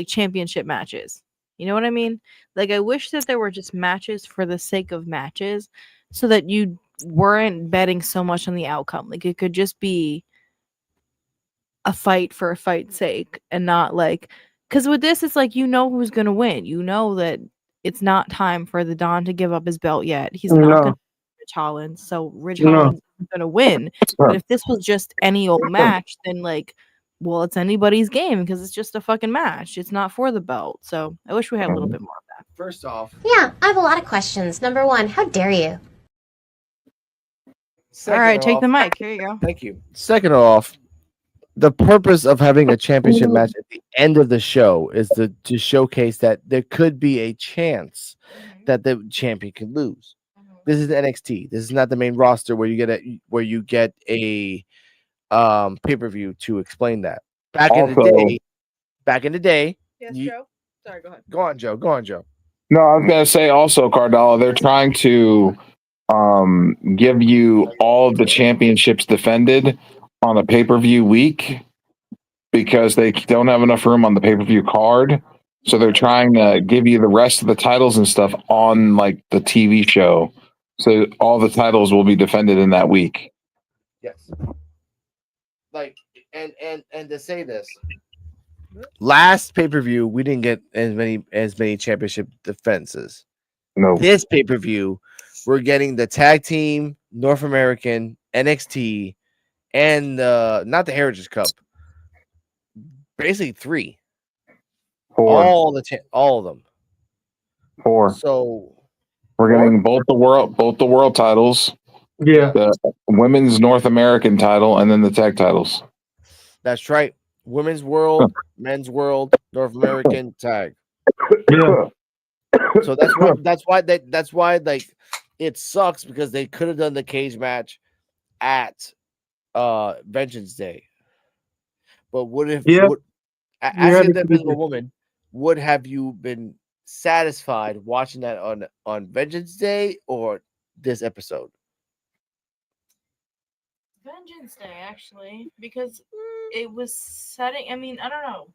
championship matches. You know what I mean? Like, I wish that there were just matches for the sake of matches, so that you weren't betting so much on the outcome. Like, it could just be a fight for a fight's sake, and not like, because with this, it's like, who's gonna win. You know that it's not time for the Don to give up his belt yet. He's not gonna Rich Hollins, so Rich Hollins is gonna win. But if this was just any old match, then like, well, it's anybody's game because it's just a fucking match. It's not for the belt. So I wish we had a little bit more of that. First off, Yeah, I have a lot of questions. Number one, how dare you? All right, take the mic. Here you go. Thank you. Second off, the purpose of having a championship match at the end of the show is to showcase that there could be a chance that the champion can lose. This is NXT. This is not the main roster where you get a pay-per-view to explain that. Back in the day. Yes, Joe. Sorry, go ahead. Go on, Joe. No, I was gonna say also, Cardala, they're trying to give you all of the championships defended on a pay-per-view week because they don't have enough room on the pay-per-view card. So they're trying to give you the rest of the titles and stuff on like the TV show. So all the titles will be defended in that week. Yes. Like, and to say this, last pay-per-view we didn't get as many championship defenses. No. This pay-per-view, we're getting the tag team, North American, NXT, and not the Heritage Cup. Basically 3. 4. All of them. 4. So we're getting both the world titles. Yeah. The women's North American title and then the tag titles. That's right. Women's world, men's world, North American tag. Yeah. So that's why like it sucks because they could have done the cage match at Vengeance Day. But asking the Invisible Woman, would have you been satisfied watching that on Vengeance Day or this episode? Vengeance Day, actually, because it was setting. I mean, I don't know.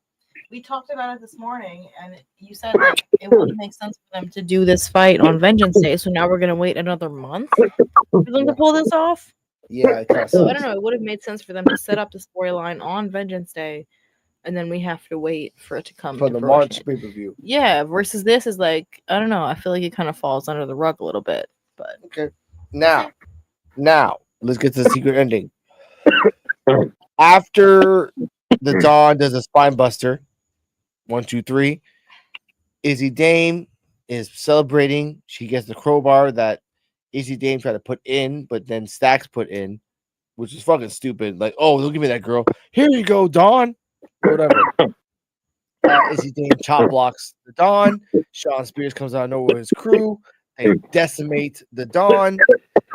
We talked about it this morning, and you said that it wouldn't make sense for them to do this fight on Vengeance Day. So now we're gonna wait another month for them to pull this off. Yeah, so I don't know. It would have made sense for them to set up the storyline on Vengeance Day, and then we have to wait for it to come for to the fruition. March pay-per-view. Yeah, versus this is like, I don't know. I feel like it kind of falls under the rug a little bit. But okay, now let's get to the secret ending. After the Dawn does a spine buster, 1, 2, 3. Izzy Dame is celebrating. She gets the crowbar that Izzy Dame tried to put in, but then Stacks put in, which is fucking stupid. Like, oh, don't give me that, girl. Here you go, Dawn. Whatever. Izzy Dame chop blocks the Dawn. Sean Spears comes out of nowhere with his crew. They decimate the Dawn,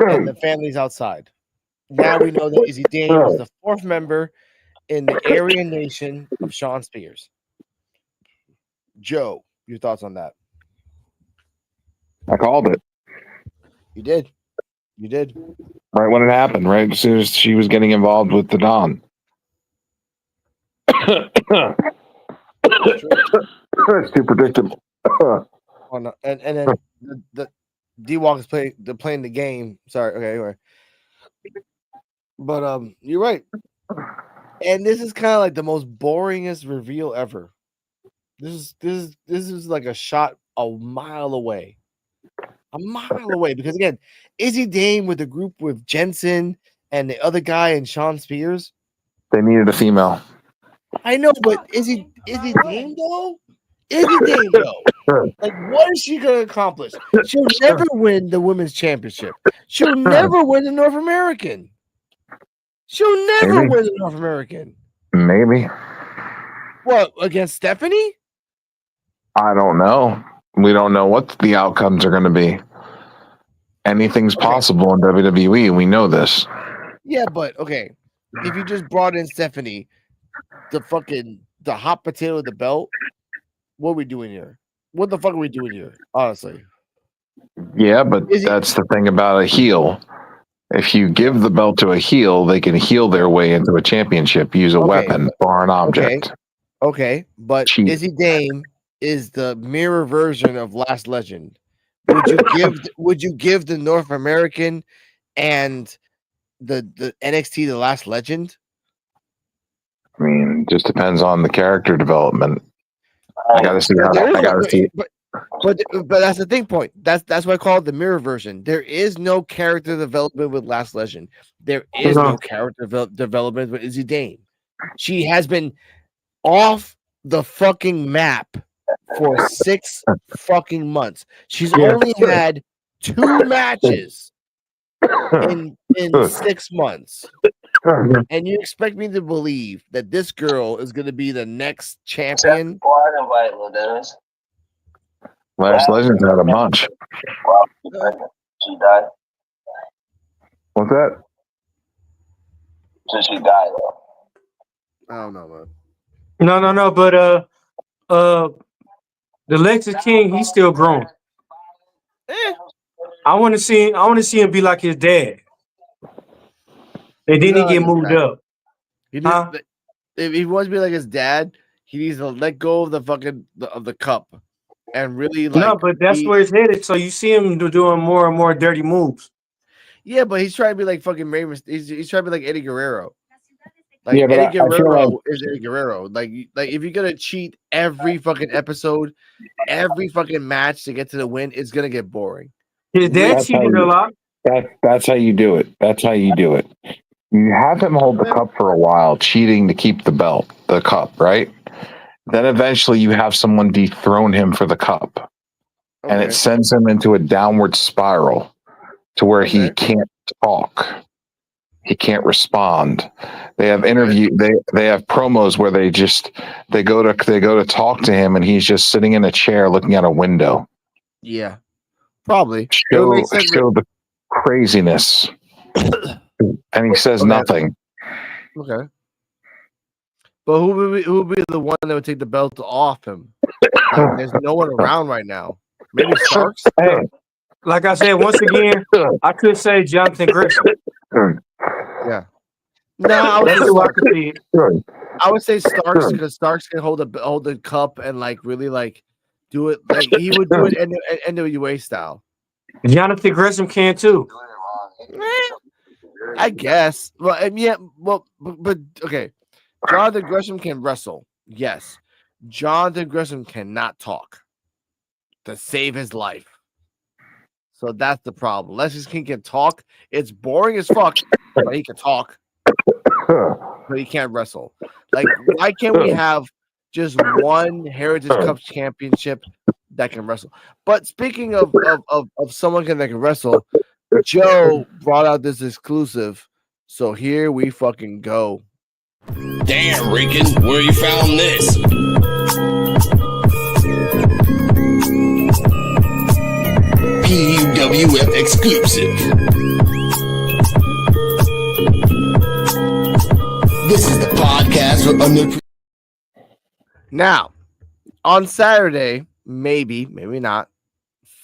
and the family's outside. Now we know that Izzy Dame is the 4th member in the Aryan Nation of Sean Spears. Joe, your thoughts on that? I called it. You did. Right when it happened, right as soon as she was getting involved with the Don. It's too predictable. And then the D-Walk is playing the game. Sorry. Okay. Anyway. But you're right. And this is kind of like the most boringest reveal ever. This is like a shot a mile away. A mile away. Because again, Izzy Dame with the group with Jensen and the other guy and Sean Spears. They needed a female. I know, but is he Dame though? Is he Dame though? Like, what is she gonna accomplish? She'll never win the women's championship. She'll never win the North American. She'll never Maybe. win the North American. Maybe. What, against Stephanie? I don't know. We don't know what the outcomes are going to be. Anything's possible in WWE. We know this. Yeah, but okay. If you just brought in Stephanie, the hot potato of the belt, what are we doing here? What the fuck are we doing here? Honestly. Yeah, but that's the thing about a heel. If you give the belt to a heel, they can heel their way into a championship, use a weapon or an object. Okay, but Izzy Dame is the mirror version of Last Legend. Would you give the North American and the NXT the Last Legend? I mean, just depends on the character development. I gotta see But that's the thing point. That's why I call it the mirror version. There is no character development with Last Legend. There is no character development with Izzy Dame. She has been off the fucking map for 6 fucking months. She's only had 2 matches in 6 months. And you expect me to believe that this girl is going to be the next champion? Last Legend's had a bunch. She died. What's that? So she died, though. I don't know, man. No. But the Lexus King, he's still growing. I want to see him be like his dad. And then he get moved up. If he wants to be like his dad, he needs to let go of the fucking of the cup and really like. No, but that's where it's headed. So you see him doing more and more dirty moves. Yeah, but he's trying to be like fucking Raymond. He's trying to be like Eddie Guerrero. Like yeah, but Eddie Guerrero is Eddie Guerrero. Like if you're gonna cheat every fucking episode, every fucking match to get to the win, it's gonna get boring. His dad cheated a lot. That's how you do it. That's how you do it. You have him hold the cup for a while, cheating to keep the belt, the cup, right? Then eventually you have someone dethrone him for the cup. And it sends him into a downward spiral to where he can't talk. He can't respond. They have they have promos where they go to talk to him and he's just sitting in a chair looking out a window. Yeah. Probably. Show the craziness. And he says nothing. Okay. But who would be the one that would take the belt off him? Like, there's no one around right now. Maybe Starks? Hey, like I said, once again, I could say Jonathan Gresham. Yeah. No, I would say Starks because Starks can hold the cup and like really like do it like he would do it NWA style. Jonathan Gresham can too. I guess. Well, yeah. Well, but okay. Jonathan Gresham can wrestle. Yes. Jonathan Gresham cannot talk to save his life. So that's the problem. Unless he can talk, it's boring as fuck. But he can talk, but he can't wrestle. Like, why can't we have just one Heritage Cup championship that can wrestle? But speaking of someone that can wrestle, Joe brought out this exclusive, so here we fucking go. Damn, Rican, where you found this? PUWF exclusive. This is the podcast for under. Now, on Saturday, maybe not,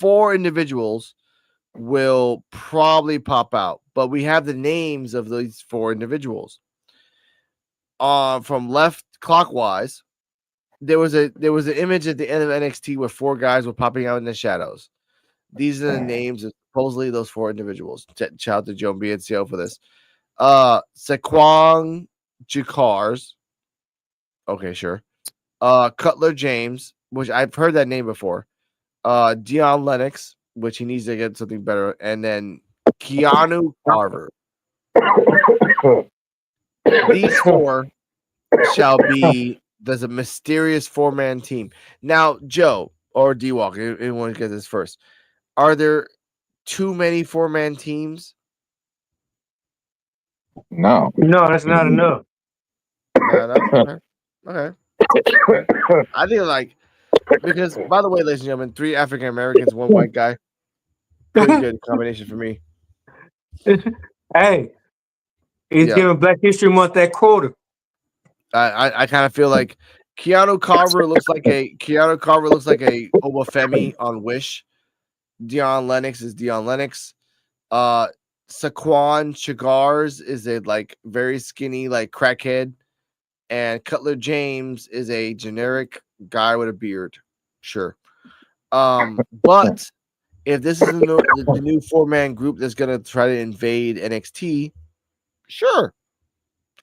4 individuals will probably pop out, but we have the names of these 4 individuals. From left clockwise, there was an image at the end of NXT where 4 guys were popping out in the shadows. These are the names of supposedly those 4 individuals. Shout out to Joe and BNCO for this. Saquon Jakars. Okay, sure. Cutler James, which I've heard that name before. Dion Lennox, which he needs to get something better, and then Keanu Carver. These four shall be there's a mysterious 4-man team. Now, Joe or D Walk, anyone get this first. Are there too many 4-man teams? No. No, that's not enough. Not enough? Okay. I think like because by the way, ladies and gentlemen, 3 African Americans, 1 white guy. Pretty good combination for me. Hey, it's giving Black History Month that quota. I kind of feel like Keanu Carver looks like a Obafemi on Wish. Dion Lennox is Dion Lennox. Saquon Chigars is a like very skinny like crackhead, and Cutler James is a generic guy with a beard. Sure. But if this is the new 4-man group that's gonna try to invade NXT, sure,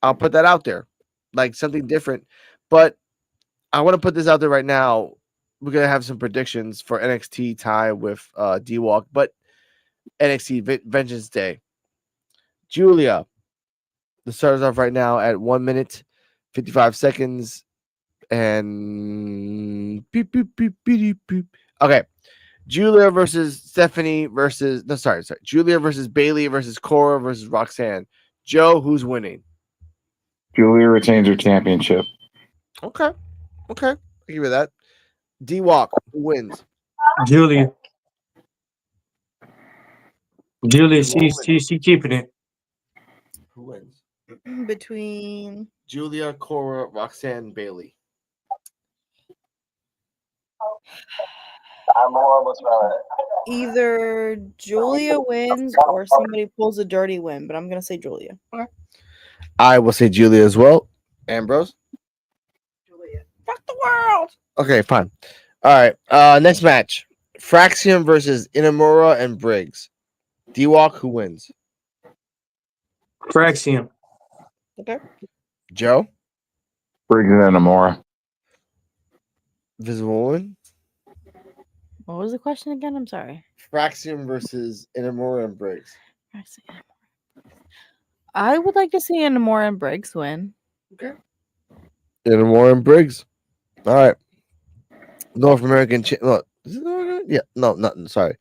I'll put that out there, like something different. But I want to put this out there right now. We're gonna have some predictions for NXT Time with D Walk, but NXT Vengeance Day. Julia, the starters off right now at 1 minute, 55 seconds, and beep, beep, beep, beep, beep. Okay. Julia versus Stephanie versus Julia versus Bailey versus Cora versus Roxanne. Joe, who's winning? Julia retains her championship. Okay. I'll give you that. D Walk, who wins? Julia, she's keeping it. Who wins? Between Julia, Cora, Roxanne, Bailey. either Julia wins or somebody pulls a dirty win, but I'm gonna say Julia. Okay. I will say Julia as well. Ambrose? Julia. Fuck the world. Okay, fine. All right. Next match. Fraxium versus Inamura and Briggs. D-Walk, who wins? Fraxium. Okay. Joe? Briggs and Inamura. Visible Woman? What was the question again? I'm sorry. Fraxium versus Inamura and Briggs. I would like to see Inamura and Briggs win. Okay. Inamura and Briggs. All right. North American. Look, is it North American? Yeah. No, nothing. Sorry.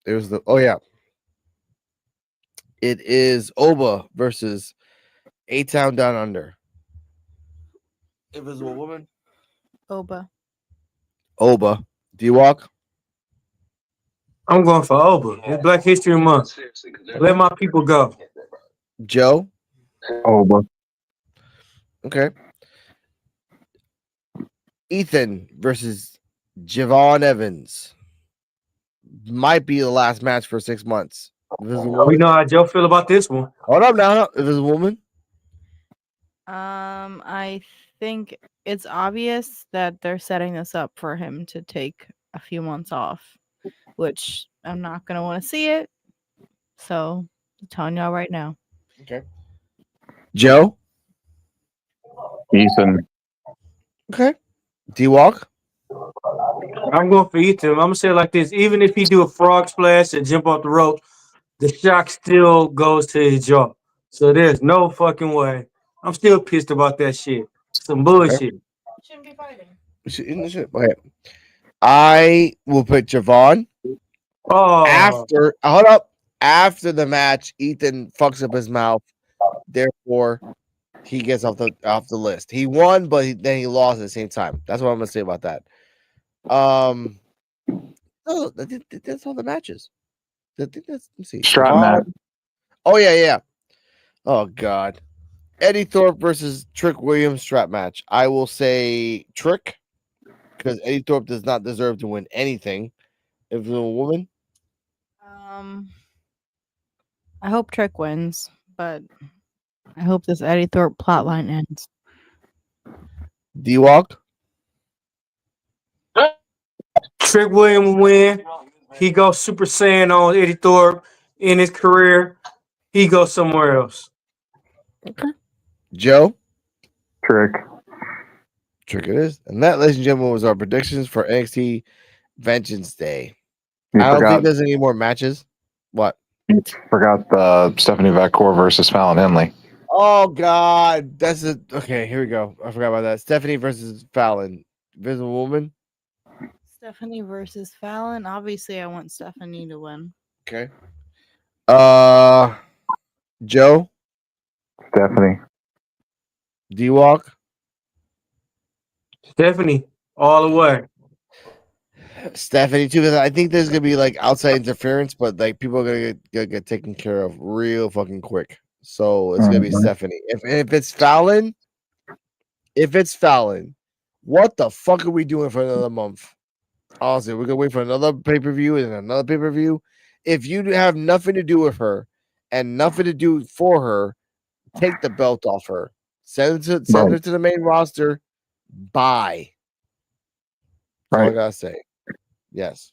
It was the. Oh yeah. It is Oba versus A-Town Down Under. Invisible Woman. Oba. D-Walk. I'm going for Oba. It's Black History Month. Let my people go. Joe. Oba. Okay. Ethan versus Javon Evans. Might be the last match for 6 months. We know how Joe feel about this one. Hold up now. Invisible Woman. I think it's obvious that they're setting this up for him to take a few months off, which I'm not gonna want to see it. So I'm telling y'all right now. Okay. Joe. Ethan. Okay. D-Walk. I'm going for Ethan. I'm gonna say it like this: even if he do a frog splash and jump off the rope, the shock still goes to his jaw. So there's no fucking way. I'm still pissed about that shit. Some bullshit. Shouldn't be fighting. Okay. I will put Javon. Oh. After the match, Ethan fucks up his mouth. Therefore, he gets off the list. He won, but then he lost at the same time. That's what I'm gonna say about that. That's all the matches. Let's see. Strap match. Oh yeah. Oh god. Eddie Thorpe versus Trick Williams strap match. I will say Trick because Eddie Thorpe does not deserve to win anything. If it's a woman. I hope Trick wins, but I hope this Eddie Thorpe plotline ends. D-Walk. Trick Williams win. He goes Super Saiyan on Eddie Thorpe in his career. He goes somewhere else. Okay. Joe. Trick. Trigger this. And that, ladies and gentlemen, was our predictions for NXT Vengeance Day. You I don't forgot, think there's any more matches. What? forgot the Stephanie Vacour versus Fallon Henley. Oh God, that's it. Okay, here we go. I forgot about that. Stephanie versus Fallon, Invisible Woman. Stephanie versus Fallon. Obviously, I want Stephanie to win. Okay. Joe, Stephanie. D-Walk, Stephanie, all the way. Stephanie too. Because I think there's gonna be like outside interference, but like people are gonna get taken care of real fucking quick. So it's gonna be Stephanie. If it's Fallon, what the fuck are we doing for another month? Honestly, we're gonna wait for another pay-per-view and another pay-per-view. If you have nothing to do with her and nothing to do for her, take the belt off her. Send her to the main roster. Bye. That's all I gotta say. Yes.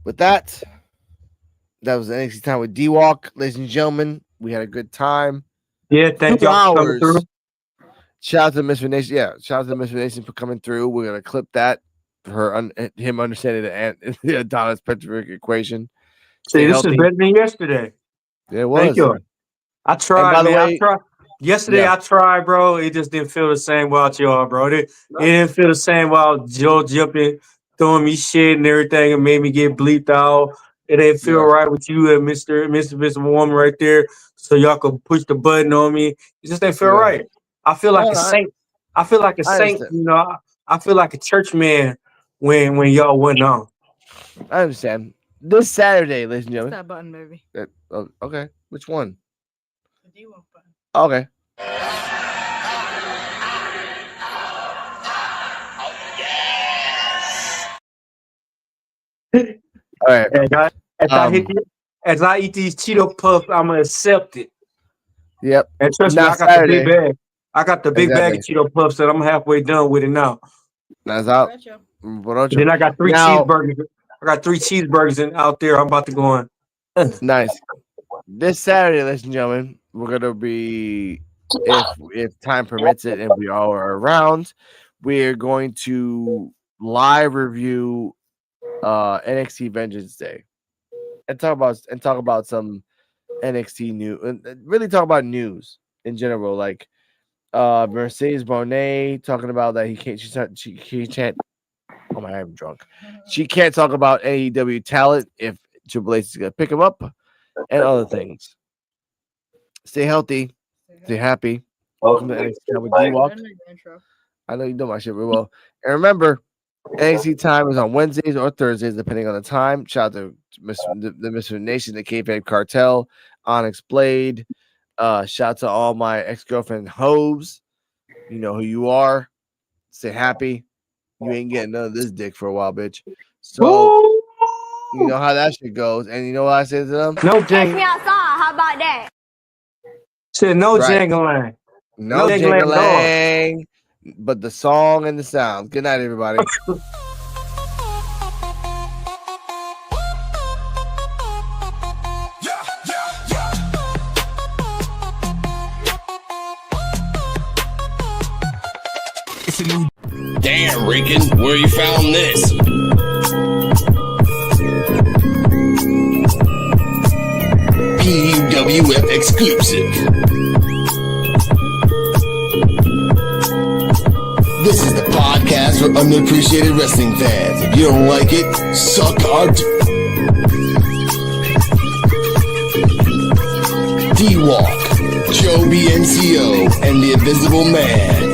With that, that was NXT Time with D-Walk, ladies and gentlemen. We had a good time. Yeah, thank 2 y'all for coming hours. through. Shout out to the Misfit Nation. Yeah, shout out to the Misfit Nation for coming through. We're gonna clip that for him understanding the Adonis Petrovic equation. See, this is better than yesterday. Yeah, it was. Thank you. I tried, by the man. way, I tried. Yesterday, I tried, bro. It just didn't feel the same without y'all, bro. It didn't feel the same without Joe jumping, throwing me shit and everything, and made me get bleeped out. It didn't feel right with you and Mr. Woman right there, so y'all could push the button on me. It just didn't feel right. I feel like a saint. I feel like a saint. You know, I feel like a church man when y'all went on. I understand. This Saturday, ladies and gentlemen. That button, baby. Okay. Which one? The D-Walk button. Okay. All right. As I eat these Cheeto Puffs, I'm gonna accept it. Yep. And trust me, I got the big bag. I got the big bag of Cheeto Puffs that I'm halfway done with it now. That's out. Then I got three cheeseburgers. I got 3 cheeseburgers out there. I'm about to go on. Nice. This Saturday, ladies and gentlemen, we're gonna be, if time permits it and we all are around, we're going to live review NXT Vengeance Day and talk about some NXT news and really talk about news in general, like Mercedes Moné talking about that she can't. Oh my, I'm drunk. She can't talk about AEW talent if Triple H is gonna pick him up and other things. Stay healthy, stay happy. Welcome to NXT Time with D-Walk. I know you know my shit real well. And remember, NXT Time is on Wednesdays or Thursdays, depending on the time. Shout out to the Mr. Nation, the K-Fab Cartel, Onyx Blade. Shout out to all my ex-girlfriend hoes. You know who you are. Stay happy. You ain't getting none of this dick for a while, bitch. So you know how that shit goes. And you know what I say to them? No jangling. Me outside. How about that? Said no jangling. No jangling. But the song and the sound. Good night, everybody. It's a new. Damn, Rican, where you found this? PUWF exclusive. This is the podcast for underappreciated wrestling fans. If you don't like it, suck our D-Walk, Joe BNCO, and the Invisible Man.